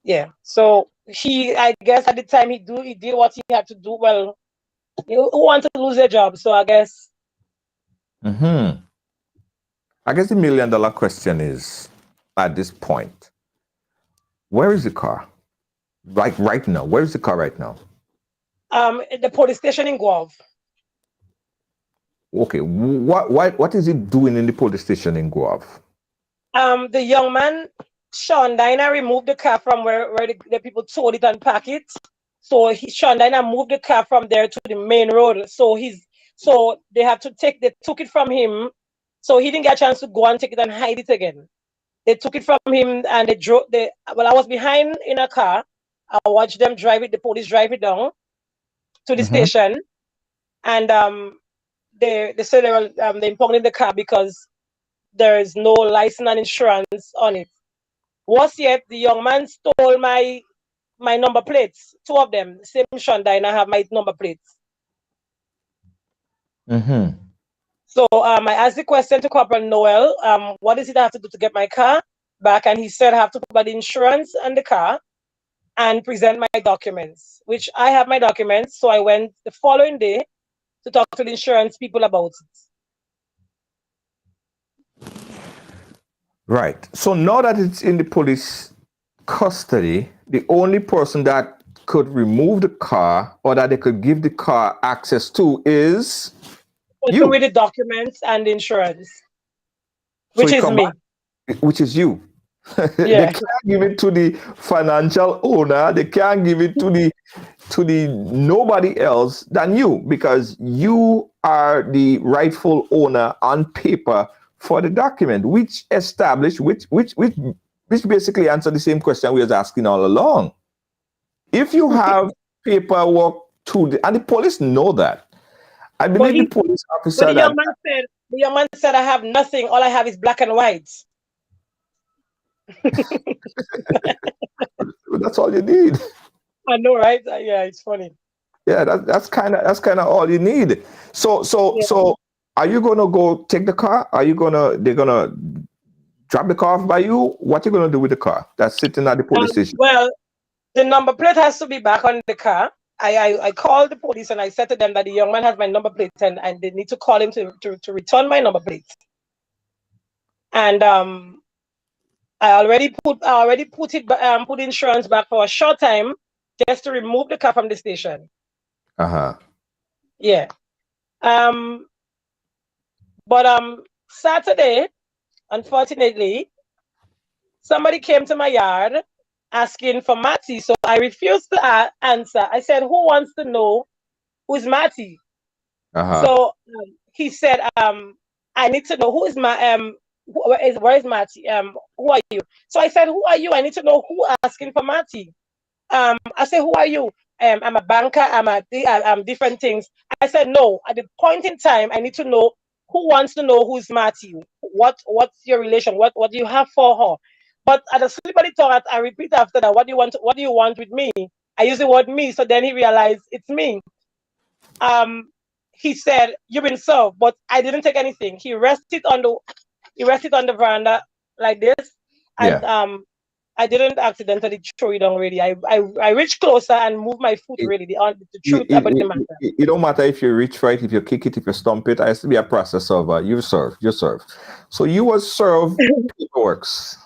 Yeah. So I guess at the time he did what he had to do. Well, who wants to lose their job? So I guess. Mm-hmm. I guess the $1 million question is, at this point, where is the car? Like right now, where is the car right now? The police station in Guelph. Okay, what is it doing in the police station in Guelph? The young man, Sean Dina, removed the car from where the people sold it and packed it. So Sean Dina moved the car from there to the main road. So they took it from him. So he didn't get a chance to go and take it and hide it again. They took it from him and I was behind in a car. I watched them drive it, the police drive it down to the station. And they said they impounded the car because there is no license and insurance on it. Worse yet, the young man stole my number plates, 2 of them. Same Sean Dina have my number plates. Mm-hmm. So I asked the question to Corporal Noel, what does it have to do to get my car back? And he said I have to put the insurance on the car and present my documents, which I have my documents. So I went the following day to talk to the insurance people about it. Right. So now that it's in the police custody, the only person that could remove the car or that they could give the car access to is you. With the documents and the insurance, which is me. Which is you. Yeah. They can't give it to the financial owner. They can't give it to the nobody else than you, because you are the rightful owner on paper for the document, which basically answer the same question we was asking all along. If you have paperwork and the police know that. I believe the police officer the young man said, The young man said, I have nothing. All I have is black and white. That's all you need. I know, right? Yeah, it's funny. Yeah, that's kind of all you need. Yeah. So are you gonna go take the car? Are you gonna they're gonna drop the car off by you? What you gonna do with the car that's sitting at the police station? Well, the number plate has to be back on the car. I called the police and I said to them that the young man has my number plate and they need to call him to return my number plate. And I already put insurance back for a short time just to remove the car from the station. Uh-huh. Yeah. But Saturday, unfortunately, somebody came to my yard asking for Matty, so I refused to answer. I said, "Who wants to know who's Matty?" Uh-huh. So he said, "I need to know who is where is Matty? Who are you?" So I said, "Who are you? I need to know who asking for Matty." I said, "Who are you?" I'm a banker. I'm different things. I said, "No. At the point in time, I need to know who wants to know who's Matty. What's your relation? What do you have for her?" But at a slippery thought, I repeat after that, "What do you want? What do you want with me?" I use the word me. So then he realized it's me. He said, "You've been served," but I didn't take anything. He rested on the veranda like this, and Yeah. I didn't accidentally throw it down. Really, I reached closer and moved my foot. It, Really, the truth about the matter. it don't matter if you reach for it, if you kick it, if you stomp it. I used to be a process server. You serve. You serve. So you was served paperworks.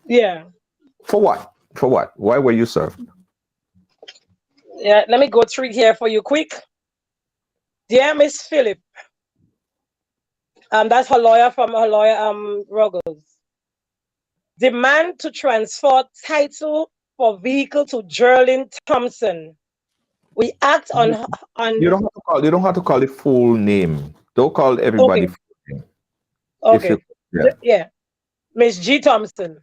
Yeah, For what? For what? Why were you served? yeah. Let me go through it here for you, quick. Dear Miss Phillip, that's her lawyer, Ruggles. Demand to transfer title for vehicle to Jerlyn Thompson. We act on You don't have to call. You don't have to call it full name. Don't call everybody okay, full name. If okay, you, yeah. yeah, Miss G Thompson,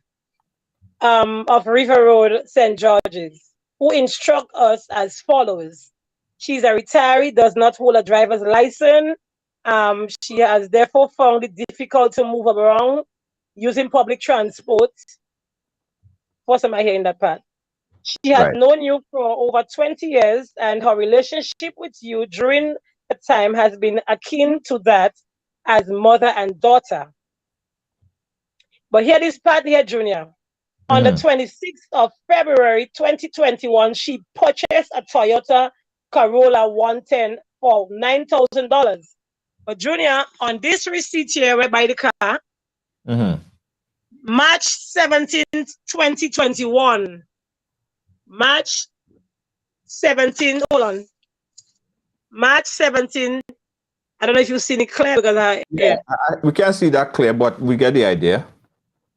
of River Road, St. George's, who instruct us as follows. She's a retiree, does not hold a driver's license. She has therefore found it difficult to move around using public transport. What am I hearing that part? She has Right. known you for over 20 years, and her relationship with you during the time has been akin to that as mother and daughter. But here this part here, Junior. On the Mm-hmm. 26th of February 2021, she purchased a Toyota Corolla 110 for $9,000. But Junior, on this receipt here, where by the car, Mm-hmm. March 17th, 2021. March 17th, hold on. March 17th. I don't know if you've seen it clear because Yeah, we can't see that clear, but we get the idea.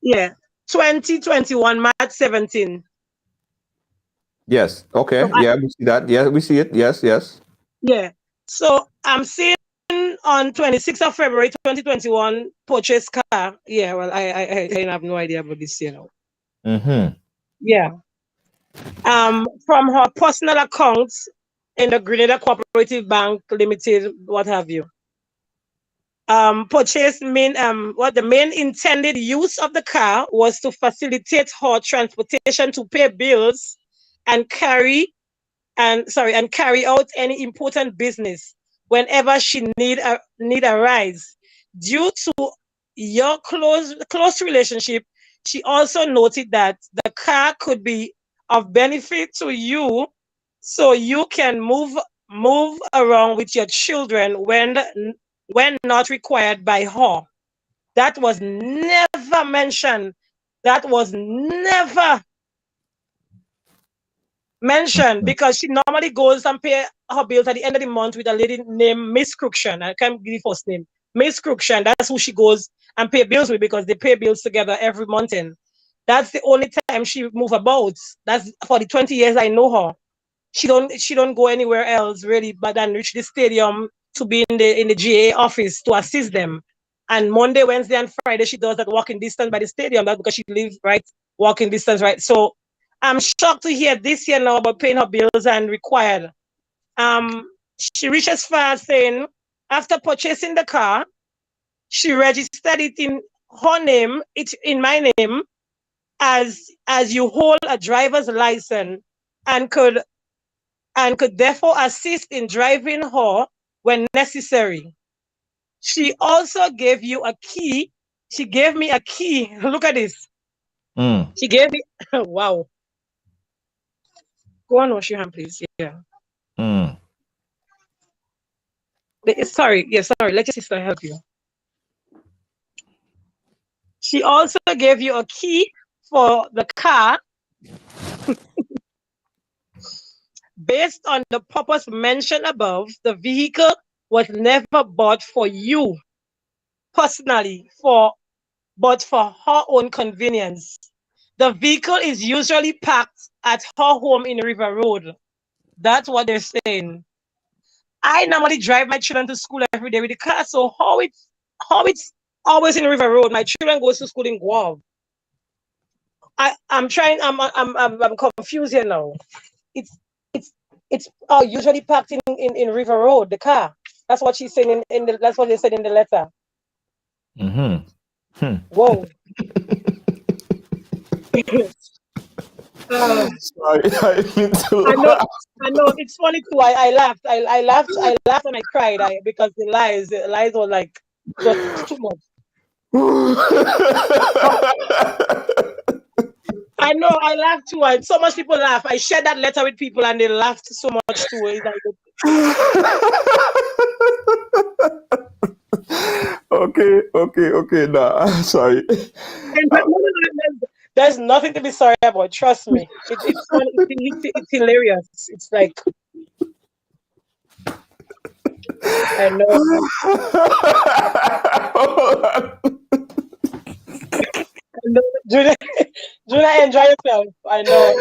yeah. 2021, March 17th. Yes. So Okay. Yeah, we see that. Yeah, we see it. Yes. Yes. yeah. So I'm seeing on 26th of February 2021 purchase car. Yeah, well, I have no idea about this, you know. Mm-hmm. Yeah. From her personal accounts in the Grenada Cooperative Bank Limited, what have you. Purchase mean what the main intended use of the car was to facilitate her transportation to pay bills and carry out any important business whenever she need arise. Due to your close relationship, she also noted that the car could be of benefit to you, so you can move around with your children when not required by her. That was never mentioned. That was never mentioned because she normally goes and pay her bills at the end of the month with a lady named Miss Cruikshan. I can't give the first name. Miss Cruikshan. That's who she goes and pay bills with because they pay bills together every month. And that's the only time she move about. That's for the 20 years I know her. She don't go anywhere else really but then reach the stadium to be in the GA office to assist them. And Monday, Wednesday, and Friday she does that walking distance by the stadium. That's because she lives right walking distance, right? So I'm shocked to hear this year now about paying her bills and required. She reached as far as saying after purchasing the car, she registered it in her name, it's in my name, as you hold a driver's license and could therefore assist in driving her when necessary. She also gave you a key. She gave me a key. Look at this. She gave me wow. Go on, wash your hand, please. Yeah. Sorry. Yeah, sorry. Let your sister help you. She also gave you a key for the car based on the purpose mentioned above. The vehicle was never bought for you personally, but for her own convenience. The vehicle is usually parked at her home in River Road. That's what they're saying. I normally drive my children to school every day with the car, so how it's always in River Road. My children goes to school in Guam. I'm confused here now. It's usually parked in River Road, the car. That's what she's saying that's what they said in the letter. Whoa. Sorry, I need to laugh. I know it's funny too. I laughed. I laughed and I cried because the lies were like just too much. I know, I laughed too. So much people laugh. I shared that letter with people and they laughed so much too. It's like, okay. Nah, sorry. There's nothing to be sorry about. Trust me. It's funny. It's hilarious. It's like, I know. Julia, enjoy yourself. I know.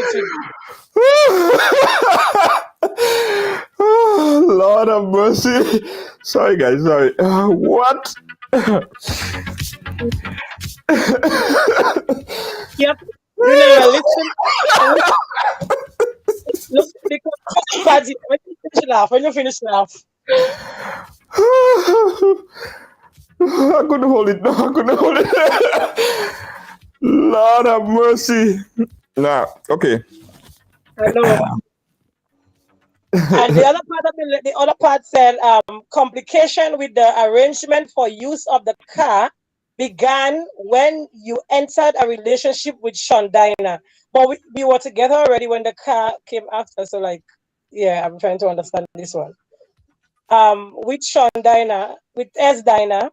Lord of mercy. Sorry, guys. Sorry. What? Yep. Julia, listen. Look, because when you finish laugh. I couldn't hold it. No, I couldn't hold it. Lord have mercy. Nah, okay. I know. And the other part said complication with the arrangement for use of the car began when you entered a relationship with Shondaina. But we were together already when the car came after. So like, yeah, I'm trying to understand this one. With Shondaina, with S. Dina,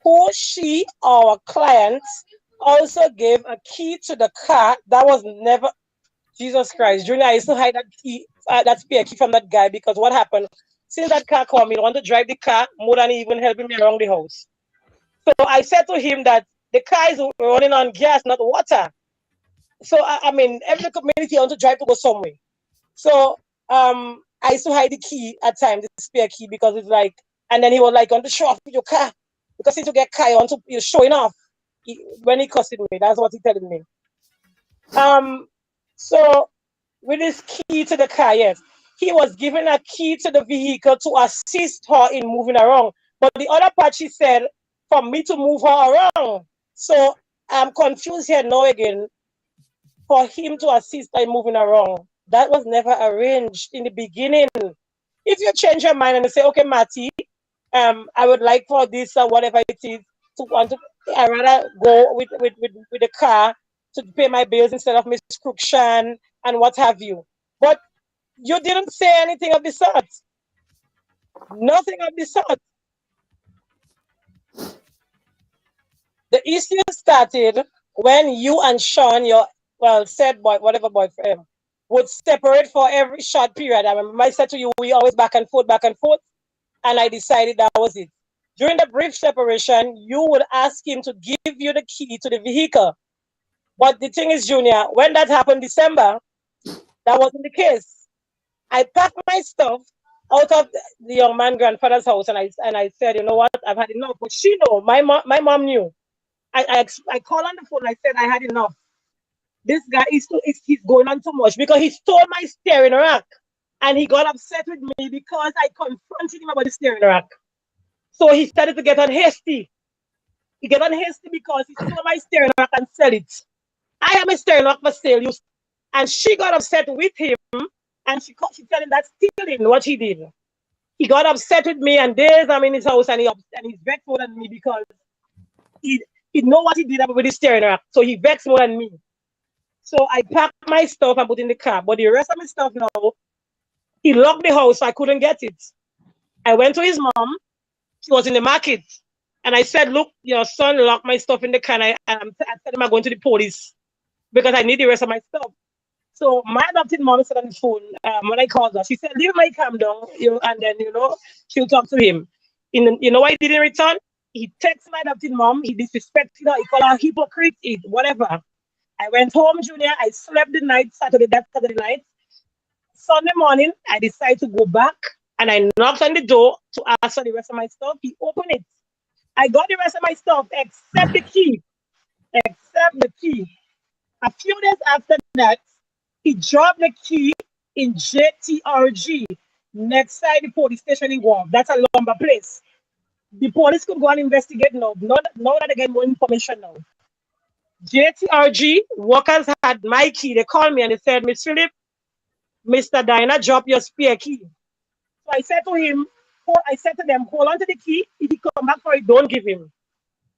who she, our client, also gave a key to the car that was never. Jesus Christ, Junior, I used to hide that key, that spare key from that guy because what happened? Since that car called me, he wanted to drive the car more than even helping me around the house. So I said to him that the car is running on gas, not water. So I mean, every community I want to drive to go somewhere. So I used to hide the key at times, the spare key, because it's like, and then he was like, "Want to show off with your car because since you get car, you want to you're showing off." When he cussed me, that's what he telling me. So with his key to the car, yes, he was given a key to the vehicle to assist her in moving around. But the other part, she said, for me to move her around. So I'm confused here now again. For him to assist in moving around, that was never arranged in the beginning. If you change your mind and you say, okay, Matty, I would like for this or whatever it is to want to, I rather go with the car to pay my bills instead of Miss Cruikshank and what have you. But you didn't say anything of the sort. Nothing of the sort. The issue started when you and Sean, your said boy, whatever boyfriend, would separate for every short period. I remember I said to you, we always back and forth, and I decided that was it. During the brief separation, you would ask him to give you the key to the vehicle. But the thing is, Junior, when that happened December, that wasn't the case. I packed my stuff out of the young man grandfather's house, and I said, you know what, I've had enough. But she know, my mom knew. I called on the phone. I said I had enough. This guy he's going on too much because he stole my steering rack, and he got upset with me because I confronted him about the steering rack. So he started to get on hasty. He get on hasty because he stole my steering rack and sell it. I have a steering rack for sale, and she got upset with him, and she said that's stealing what he did. He got upset with me, and days I'm in his house, and he's vexed more than me because he know what he did with his steering rack, so he vexed more than me. So I packed my stuff and put in the car, but the rest of my stuff now, he locked the house, so I couldn't get it. I went to his mom. She was in the market. And I said, look, your son locked my stuff in the car. I said him I'm going to the police because I need the rest of my stuff. So my adopted mom said on the phone, when I called her, she said, leave my cam down, and then, she'll talk to him. You know why he didn't return? He texted my adopted mom. He disrespected her. He called her hypocrite, whatever. I went home, Junior. I slept the night, Saturday night. Sunday morning, I decided to go back, and I knocked on the door to ask for the rest of my stuff. He opened it. I got the rest of my stuff except the key. A few days after that, he dropped the key in JTRG, next side the police station in Guam. That's a lumber place. The police could go and investigate now. Now that they get more information now. JTRG workers had my key. They called me and they said, Miss Philip, Mr. Diana dropped your spare key. So I said to them, hold on to the key. If he come back for it, don't give him.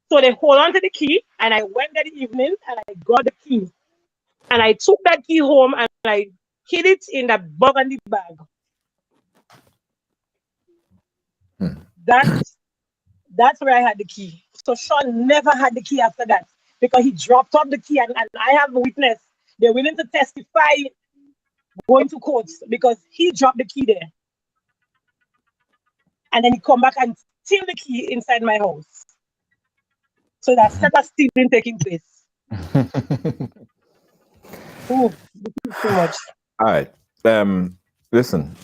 So they hold on to the key, and I went that evening and I got the key. And I took that key home and I hid it in that burgundy bag. That's where I had the key. So Sean never had the key after that because he dropped off the key, and I have a witness. They're willing to testify going to court because he dropped the key there. And then he come back and steal the key inside my house. So that's stealing taking place. Oh, this is too much. All right. Listen.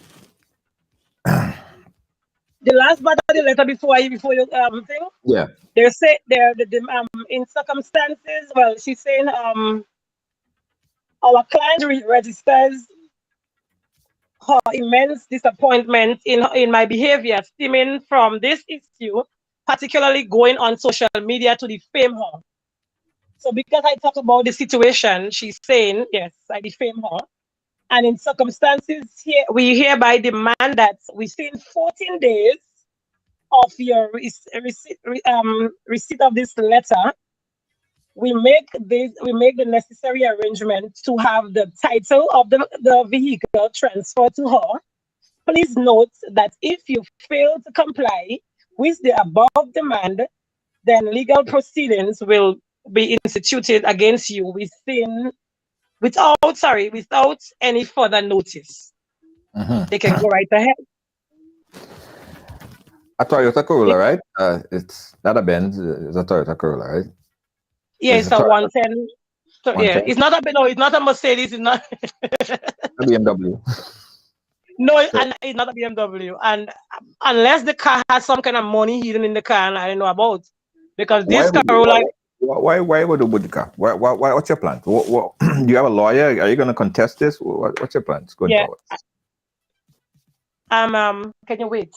The last part of the letter before you thing. Yeah. They say they're in circumstances. Well, she's saying our client registers her immense disappointment in my behavior stemming from this issue, particularly going on social media to defame her. So because I talk about the situation, she's saying, yes, I defame her. And in circumstances here, we hereby demand that within 14 days of your receipt of this letter, we make the necessary arrangement to have the title of the vehicle transferred to her. Please note that if you fail to comply with the above demand, then legal proceedings will be instituted against you without any further notice. They can go right ahead. A Toyota Corolla, right? It's not a Benz, it's a Toyota Corolla, right? Yeah, it's a 110. So, yeah, it's not a Mercedes, it's not a BMW. No, and it's not a BMW. And unless the car has some kind of money hidden in the car, and I don't know about, because this Corolla. Why would you put the car? What's your plan? Do you have a lawyer? Are you going to contest this? What's your plans going forward? Can you wait?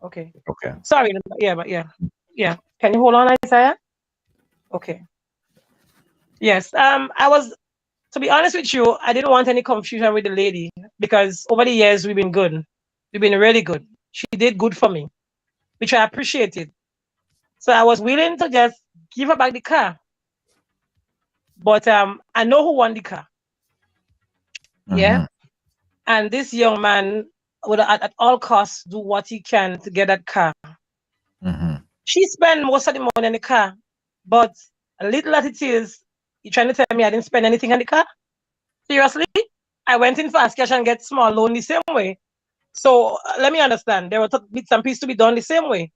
Okay. Okay. Sorry. Yeah. Can you hold on, Isaiah? Okay. Yes. To be honest with you, I didn't want any confusion with the lady because over the years we've been good. We've been really good. She did good for me, which I appreciated. So I was willing to just give her back the car. But I know who won the car. Yeah. And this young man would at all costs do what he can to get that car. She spent most of the money on the car, but a little as it is, you're trying to tell me I didn't spend anything on the car? Seriously? I went in fast cash and get small loan the same way. So let me understand. There were bits and pieces to be done the same way.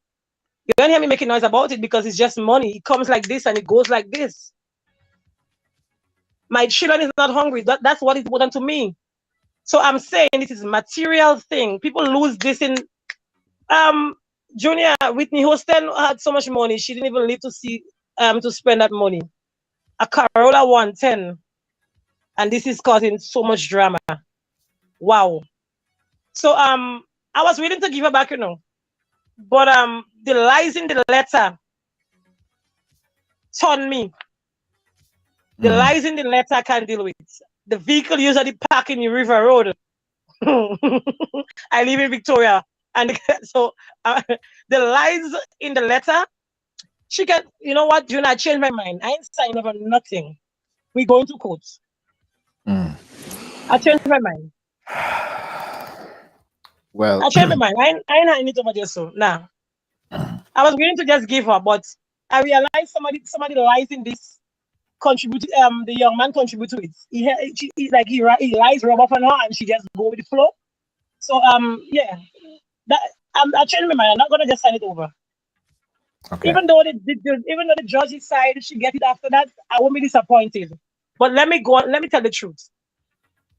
You don't hear me making noise about it because it's just money. It comes like this and it goes like this. My children is not hungry. That's what is important to me. So I'm saying it is a material thing. People lose this in Junior. Whitney Houston had so much money, she didn't even live to see to spend that money. A Corolla 110. And this is causing so much drama. Wow. So I was willing to give her back, but the lies in the letter ton me. The lies in the letter I can't deal with. The vehicle usually park in the River Road. I live in Victoria, and so the lies in the letter. She can, you know what, June? I changed my mind. I ain't signing over nothing. We going to court. I changed my mind. Well, I changed my mind. I ain't having it over there, so nah. I was willing to just give her, but I realized somebody lies in this. Contribute. The young man contribute to it. He lies rub off on her, and she just go with the flow. So yeah, that I changed my mind. I'm not gonna just sign it over. okay. Even though the judge decided she get it after that, I won't be disappointed. But let me go on, let me tell the truth.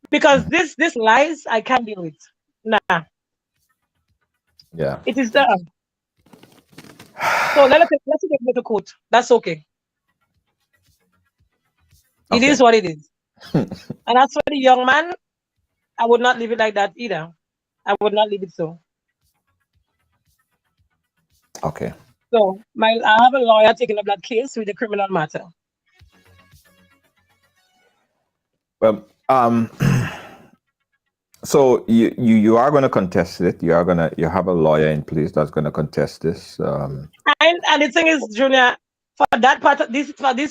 Because this lies I can't deal with. Nah. Yeah. It is there. So let's take it to court. That's okay. It is what it is. And as for the young man, I would not leave it like that either. I would not leave it so. Okay. So I have a lawyer taking up that case with the criminal matter. Well, so you are going to contest it. You have a lawyer in place that's going to contest this. And the thing is, Junior, for this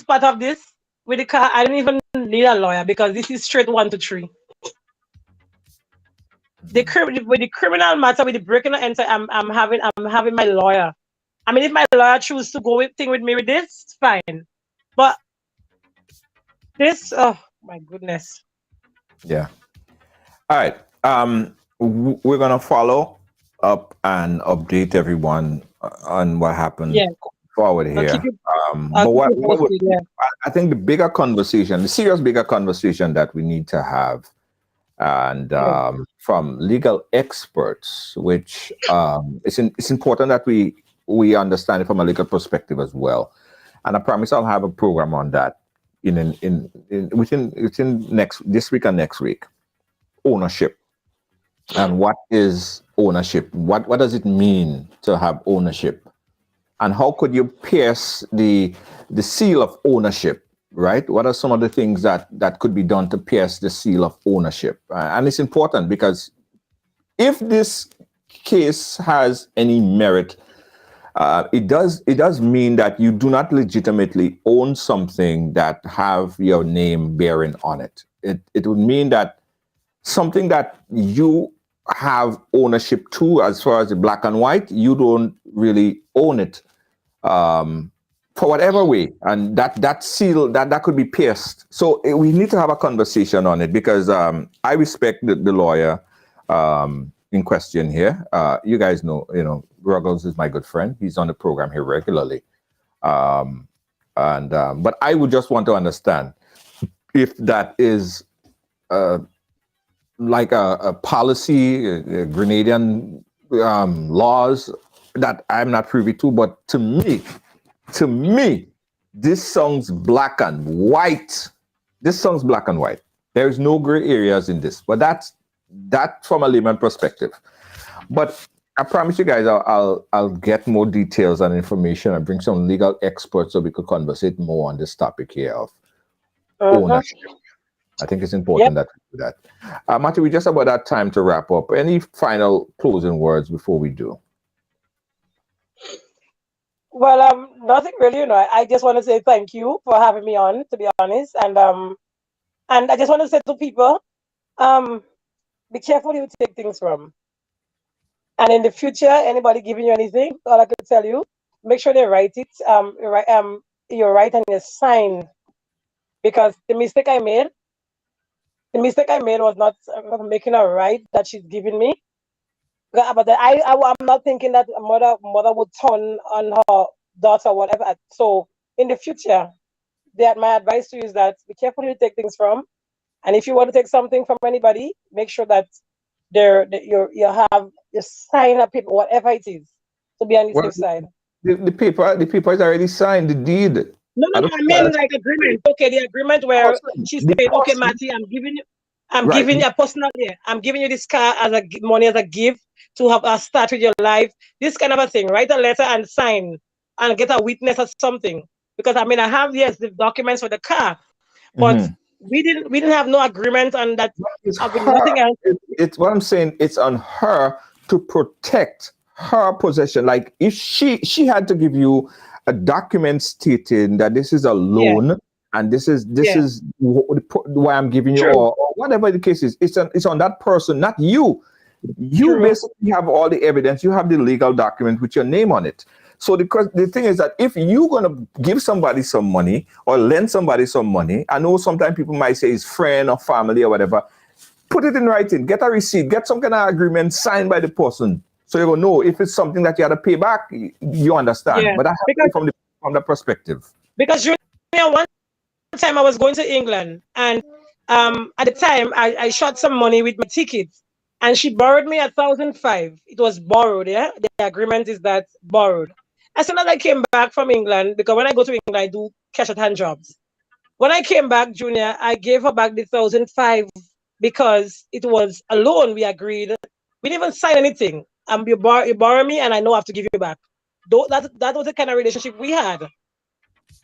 part of this with the car, I don't even need a lawyer because this is straight 1 to 3. With the criminal matter, with the breaking and enter, I'm having my lawyer. I mean, if my lawyer chooses to go with me with this, it's fine. But this, oh my goodness. Yeah. All right. We're gonna follow up and update everyone on what happened forward here. I think the bigger conversation, the serious bigger conversation that we need to have, and from legal experts, which it's important that we understand it from a legal perspective as well. And I promise I'll have a program on that within this week and next week. Ownership. And what is ownership? What does it mean to have ownership? And how could you pierce the seal of ownership, right? What are some of the things that could be done to pierce the seal of ownership? And it's important because if this case has any merit, it does mean that you do not legitimately own something that have your name bearing on it. It would mean that something that you have ownership to, as far as the black and white, you don't really own it for whatever way, and that seal that could be pierced. So we need to have a conversation on it because I respect the lawyer in question here. You guys know, Ruggles is my good friend. He's on the program here regularly, but I would just want to understand if that is like a policy, Grenadian laws that I'm not privy to, but to me, this song's black and white. This song's black and white. There's no gray areas in this, but that's from a layman perspective. But I promise you guys, I'll get more details and information and bring some legal experts so we could conversate more on this topic here of ownership. I think it's important that we do that. Matthew, we just about that time to wrap up. Any final closing words before we do? Well, nothing really. I just want to say thank you for having me on, to be honest, and I just want to say to people, be careful who you take things from. And in the future, anybody giving you anything, all I could tell you, make sure they write it. You write and you sign, because the mistake I made was not making her right that she's giving me. But I'm not thinking that a mother would turn on her daughter, whatever. So in the future, my advice to you is that be careful who you take things from, and if you want to take something from anybody, make sure that you sign a paper, whatever it is, to be on the safe side. The paper is already signed. The deed. No, I mean like agreement. Okay, the agreement where she said, "Okay, Matty, I'm giving you a personal. Yeah, I'm giving you this car as money as a gift to have a start with your life. This kind of a thing. Write a letter and sign, and get a witness or something. because I mean I have, yes, the documents for the car, but Mhm. we didn't have no agreement on that, It's with her. nothing else. It's what I'm saying. It's on her to protect her possession. Like if she had to give you a document stating that this is a Yeah, loan and this yeah, is why I'm giving you, true, or whatever the case is. It's on that person, not you. You true. basically have all the evidence. You have the legal document with your name on it. So the thing is that if you're gonna give somebody some money or lend somebody some money, I know sometimes people might say it's friend or family or whatever. Put it in writing. Get a receipt. Get some kind of agreement signed by the person, so you will know if it's something that you have to pay back. You understand. Yeah, But I have to be because from the perspective. Junior, one time I was going to England, and at the time I shot some money with my ticket, and she borrowed me 1,500. It was borrowed. Yeah, the agreement is that borrowed. As soon as I came back from England, because when I go to England I do cash at hand jobs. When I came back, Junior, I gave her back the 1,500 because it was a loan we agreed. We didn't even sign anything. You borrow me, and I know I have to give you back. Though that was the kind of relationship we had.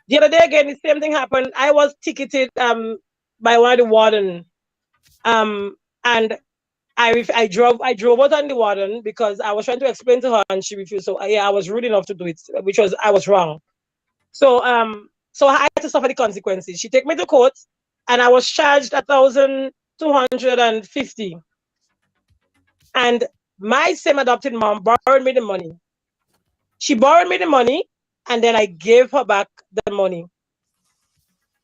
The other day again, the same thing happened. I was ticketed by one of the warden, and I drove out on the warden because I was trying to explain to her and she refused. So yeah, I was rude enough to do it, which was I was wrong. So I had to suffer the consequences. She took me to court, and I was charged 1,250. And my same adopted mom borrowed me the money. She borrowed me the money, and then I gave her back the money.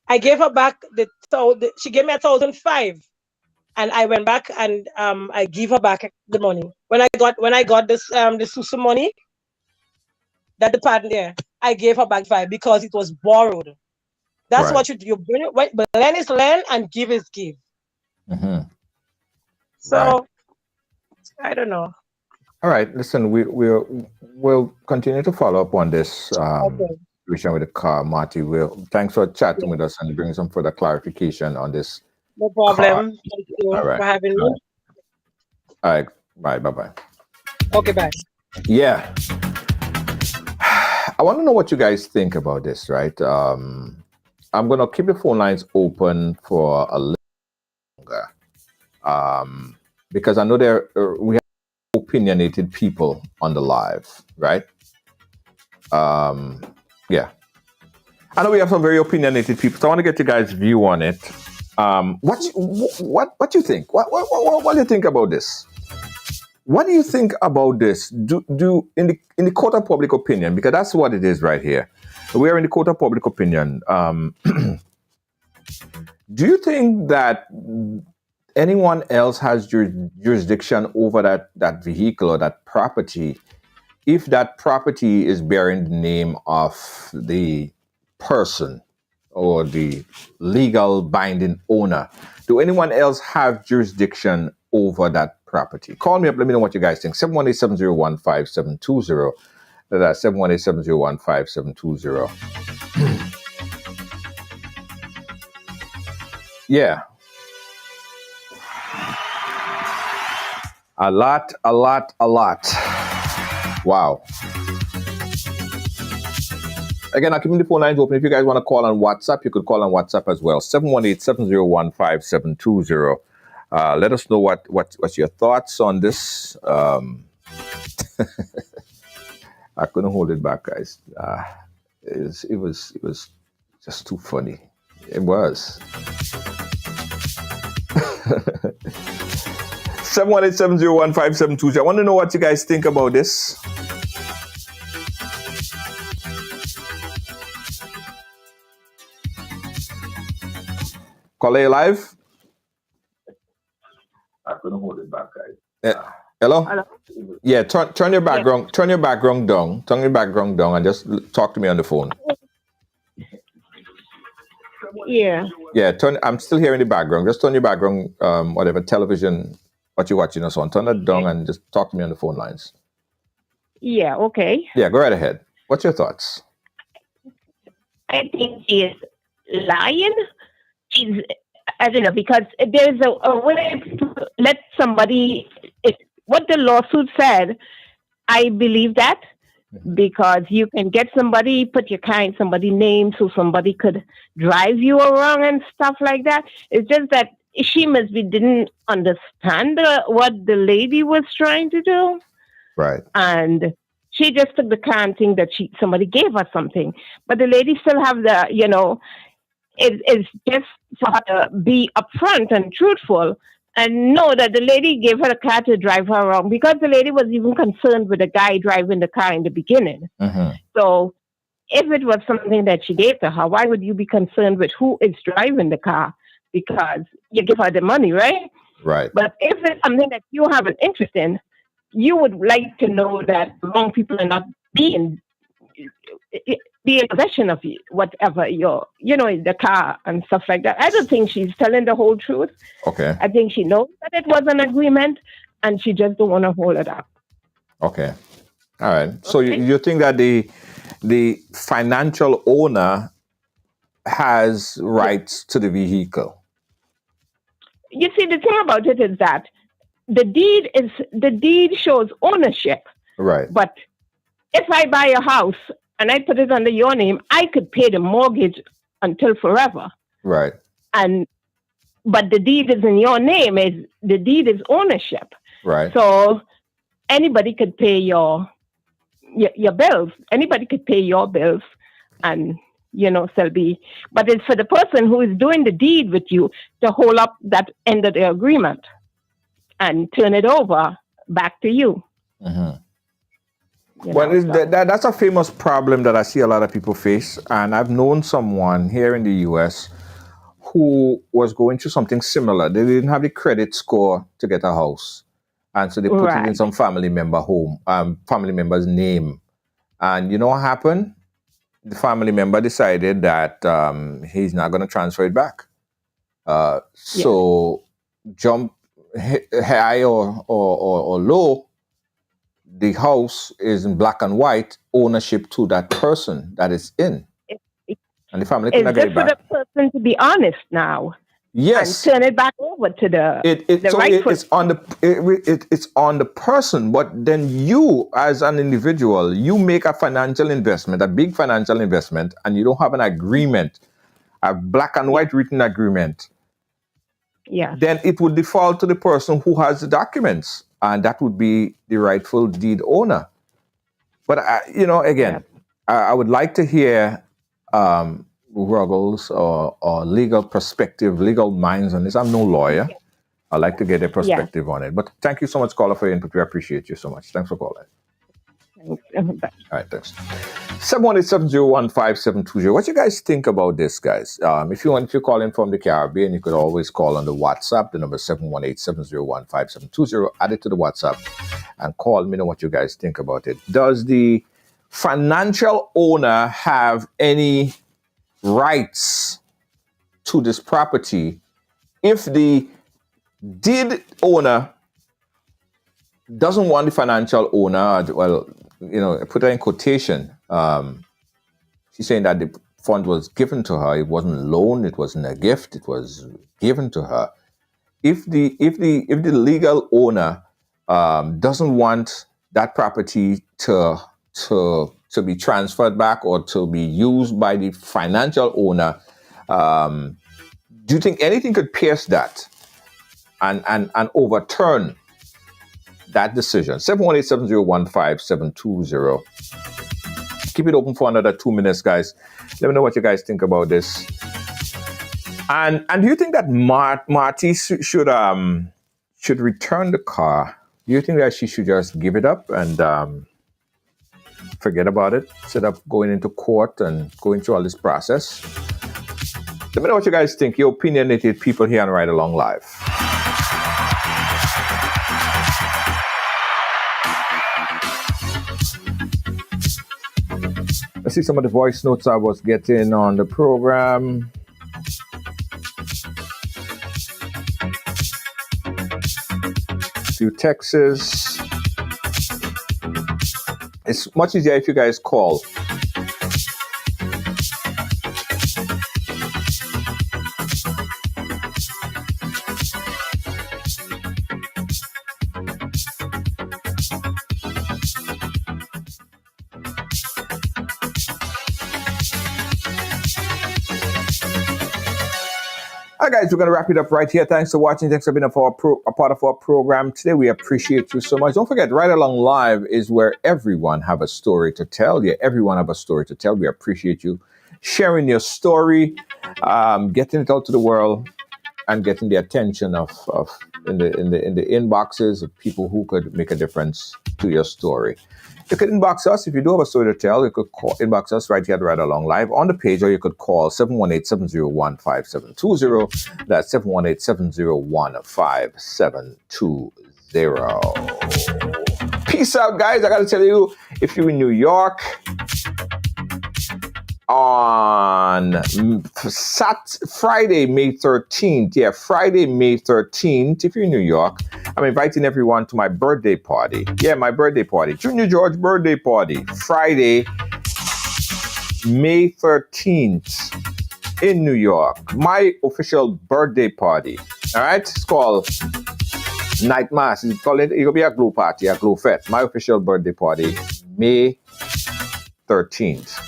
I gave her back she gave me 1,500, and I went back and I gave her back the money. When I got the Susu money, that the partner there, I gave her back 5 because it was borrowed. That's Right. what you bring it. But lend is lend and give is give. Hmm. Right. So I don't know. All right. Listen, we'll continue to follow up on this Okay, situation with the car, Marty. Thanks for chatting yeah, with us and bringing some further clarification on this no car. problem. Thank All you right. for having All me. right. All right. Bye. Bye. Bye. Okay, bye. Yeah. I want to know what you guys think about this, right? I'm going to keep the phone lines open for a little longer because I know we have opinionated people on the live, right? Yeah. I know we have some very opinionated people, so I want to get you guys' view on it. What do you think? What do you think about this? What do you think about this? Do in the court of public opinion, because that's what it is right here. We are in the court of public opinion. Do you think that anyone else has jurisdiction over that vehicle or that property if that property is bearing the name of the person or the legal binding owner? Do anyone else have jurisdiction over that property? Call me up. Let me know what you guys think. 718-701-5720. That's 718-701-5720. Yeah. A lot. Wow. Again, I'm keeping the phone lines open. If you guys want to call on WhatsApp, you could call on WhatsApp as well. 718-701-5720. Let us know what's your thoughts on this. I couldn't hold it back, guys. It was just too funny. It was. 718-701-5720. I want to know what you guys think about this. Caller, live? I couldn't hold it back, guys. Hello? Hello. Yeah, turn your background down. Turn your background down and just talk to me on the phone. Yeah. Yeah, I'm still hearing the background. Just turn your background, whatever television, what you're watching us on. Turn that down and just talk to me on the phone lines. Yeah. Okay. Yeah, go right ahead. What's your thoughts? I think she is lying. She's, I don't know, because there's a way to let somebody. What the lawsuit said, I believe that, because you can get somebody, put your car in somebody's name so somebody could drive you around and stuff like that. It's just that she must be didn't understand what the lady was trying to do. Right. And she just took the car and think that somebody gave her something. But the lady still have it's just for her to be upfront and truthful and know that the lady gave her a car to drive her around, because the lady was even concerned with the guy driving the car in the beginning. Mm-hmm. So if it was something that she gave to her, why would you be concerned with who is driving the car? Because you give her the money, right? Right. But if it's something that you have an interest in, you would like to know that wrong people are not being in possession of whatever the car and stuff like that. I don't think she's telling the whole truth. Okay. I think she knows that it was an agreement and she just don't want to hold it up. Okay. All right. So you think that the financial owner has rights to the vehicle? You see, the thing about it is that the deed shows ownership. Right. But if I buy a house and I put it under your name, I could pay the mortgage until forever. Right. But the deed is in your name. The deed is ownership. Right. So anybody could pay your bills. Anybody could pay your bills, and Selby. But it's for the person who is doing the deed with you to hold up that end of the agreement and turn it over back to you. Mm-hmm. That's a famous problem that I see a lot of people face. And I've known someone here in the U.S. who was going through something similar. They didn't have the credit score to get a house. And so they put it in some family member's name. And you know what happened? The family member decided that he's not going to transfer it back. So jump high or low, the house is in black and white, ownership to that person that is in. And the family cannot get it back. It's just for the person to be honest now. Yes. And turn it back over to it's on the person, but then you as an individual, you make a financial investment, a big financial investment, and you don't have an agreement, a black and white written agreement. Yeah. Then it would default to the person who has the documents, and that would be the rightful deed owner. But I would like to hear Ruggles or legal perspective, legal minds on this. I'm no lawyer. Yeah. I'd like to get a perspective on it. But thank you so much, caller, for your input. We appreciate you so much. Thanks for calling. Thanks. All right, thanks. 718-701-5720. What you guys think about this, guys? If you're calling from the Caribbean, you could always call on the WhatsApp. The number is 718-701-5720. Add it to the WhatsApp and call me know what you guys think about it. Does the financial owner have any rights to this property if the deed owner doesn't want the financial owner? Put that in quotation. She's saying that the fund was given to her. It wasn't a loan. It wasn't a gift. It was given to her. If the legal owner doesn't want that property to be transferred back or to be used by the financial owner, do you think anything could pierce that and overturn that decision? 718-701-5720. Keep it open for another 2 minutes, guys. Let me know what you guys think about this. And do you think that Marty should return the car? Do you think that she should just give it up and forget about it instead of going into court and going through all this process? Let me know what you guys think. Your opinionated people here on Ride Along Live. Let's see some of the voice notes I was getting on the program. A few texts. It's much easier if you guys call. right, guys, we're going to wrap it up right here. Thanks for watching. Thanks for being a part of our program today. We appreciate you so much. Don't forget, Ride Along Live is where everyone have a story to tell. Yeah, everyone have a story to tell. We appreciate you sharing your story, getting it out to the world, and getting the attention of in the inboxes of people who could make a difference to your story. You could inbox us if you do have a story to tell. You could inbox us right here at Ride Along Live on the page, or you could call 718-701-5720. That's 718-701-5720. Peace out, guys. I got to tell you, if you're in New York, on Friday, May 13th. Yeah, Friday, May 13th. If you're in New York, I'm inviting everyone to my birthday party. Yeah, my birthday party. Junior George birthday party. Friday, May 13th in New York. My official birthday party. All right? It's called Night Mass. It's called it. It'll be a glow party, a glow fete. My official birthday party, May 13th.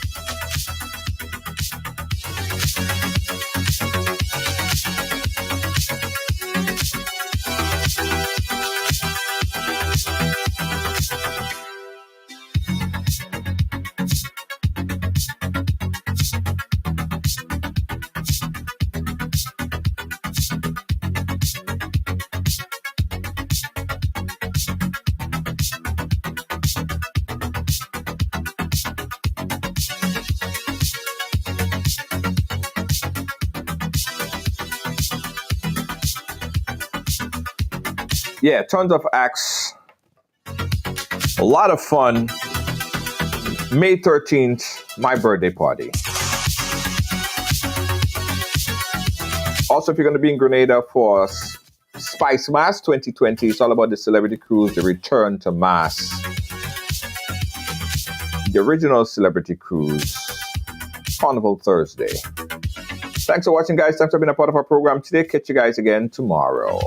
Yeah, tons of acts. A lot of fun. May 13th, my birthday party. Also, if you're going to be in Grenada for Spice Mass 2020, it's all about the Celebrity Cruise, the return to Mass. The original Celebrity Cruise, Carnival Thursday. Thanks for watching, guys. Thanks for being a part of our program today. Catch you guys again tomorrow.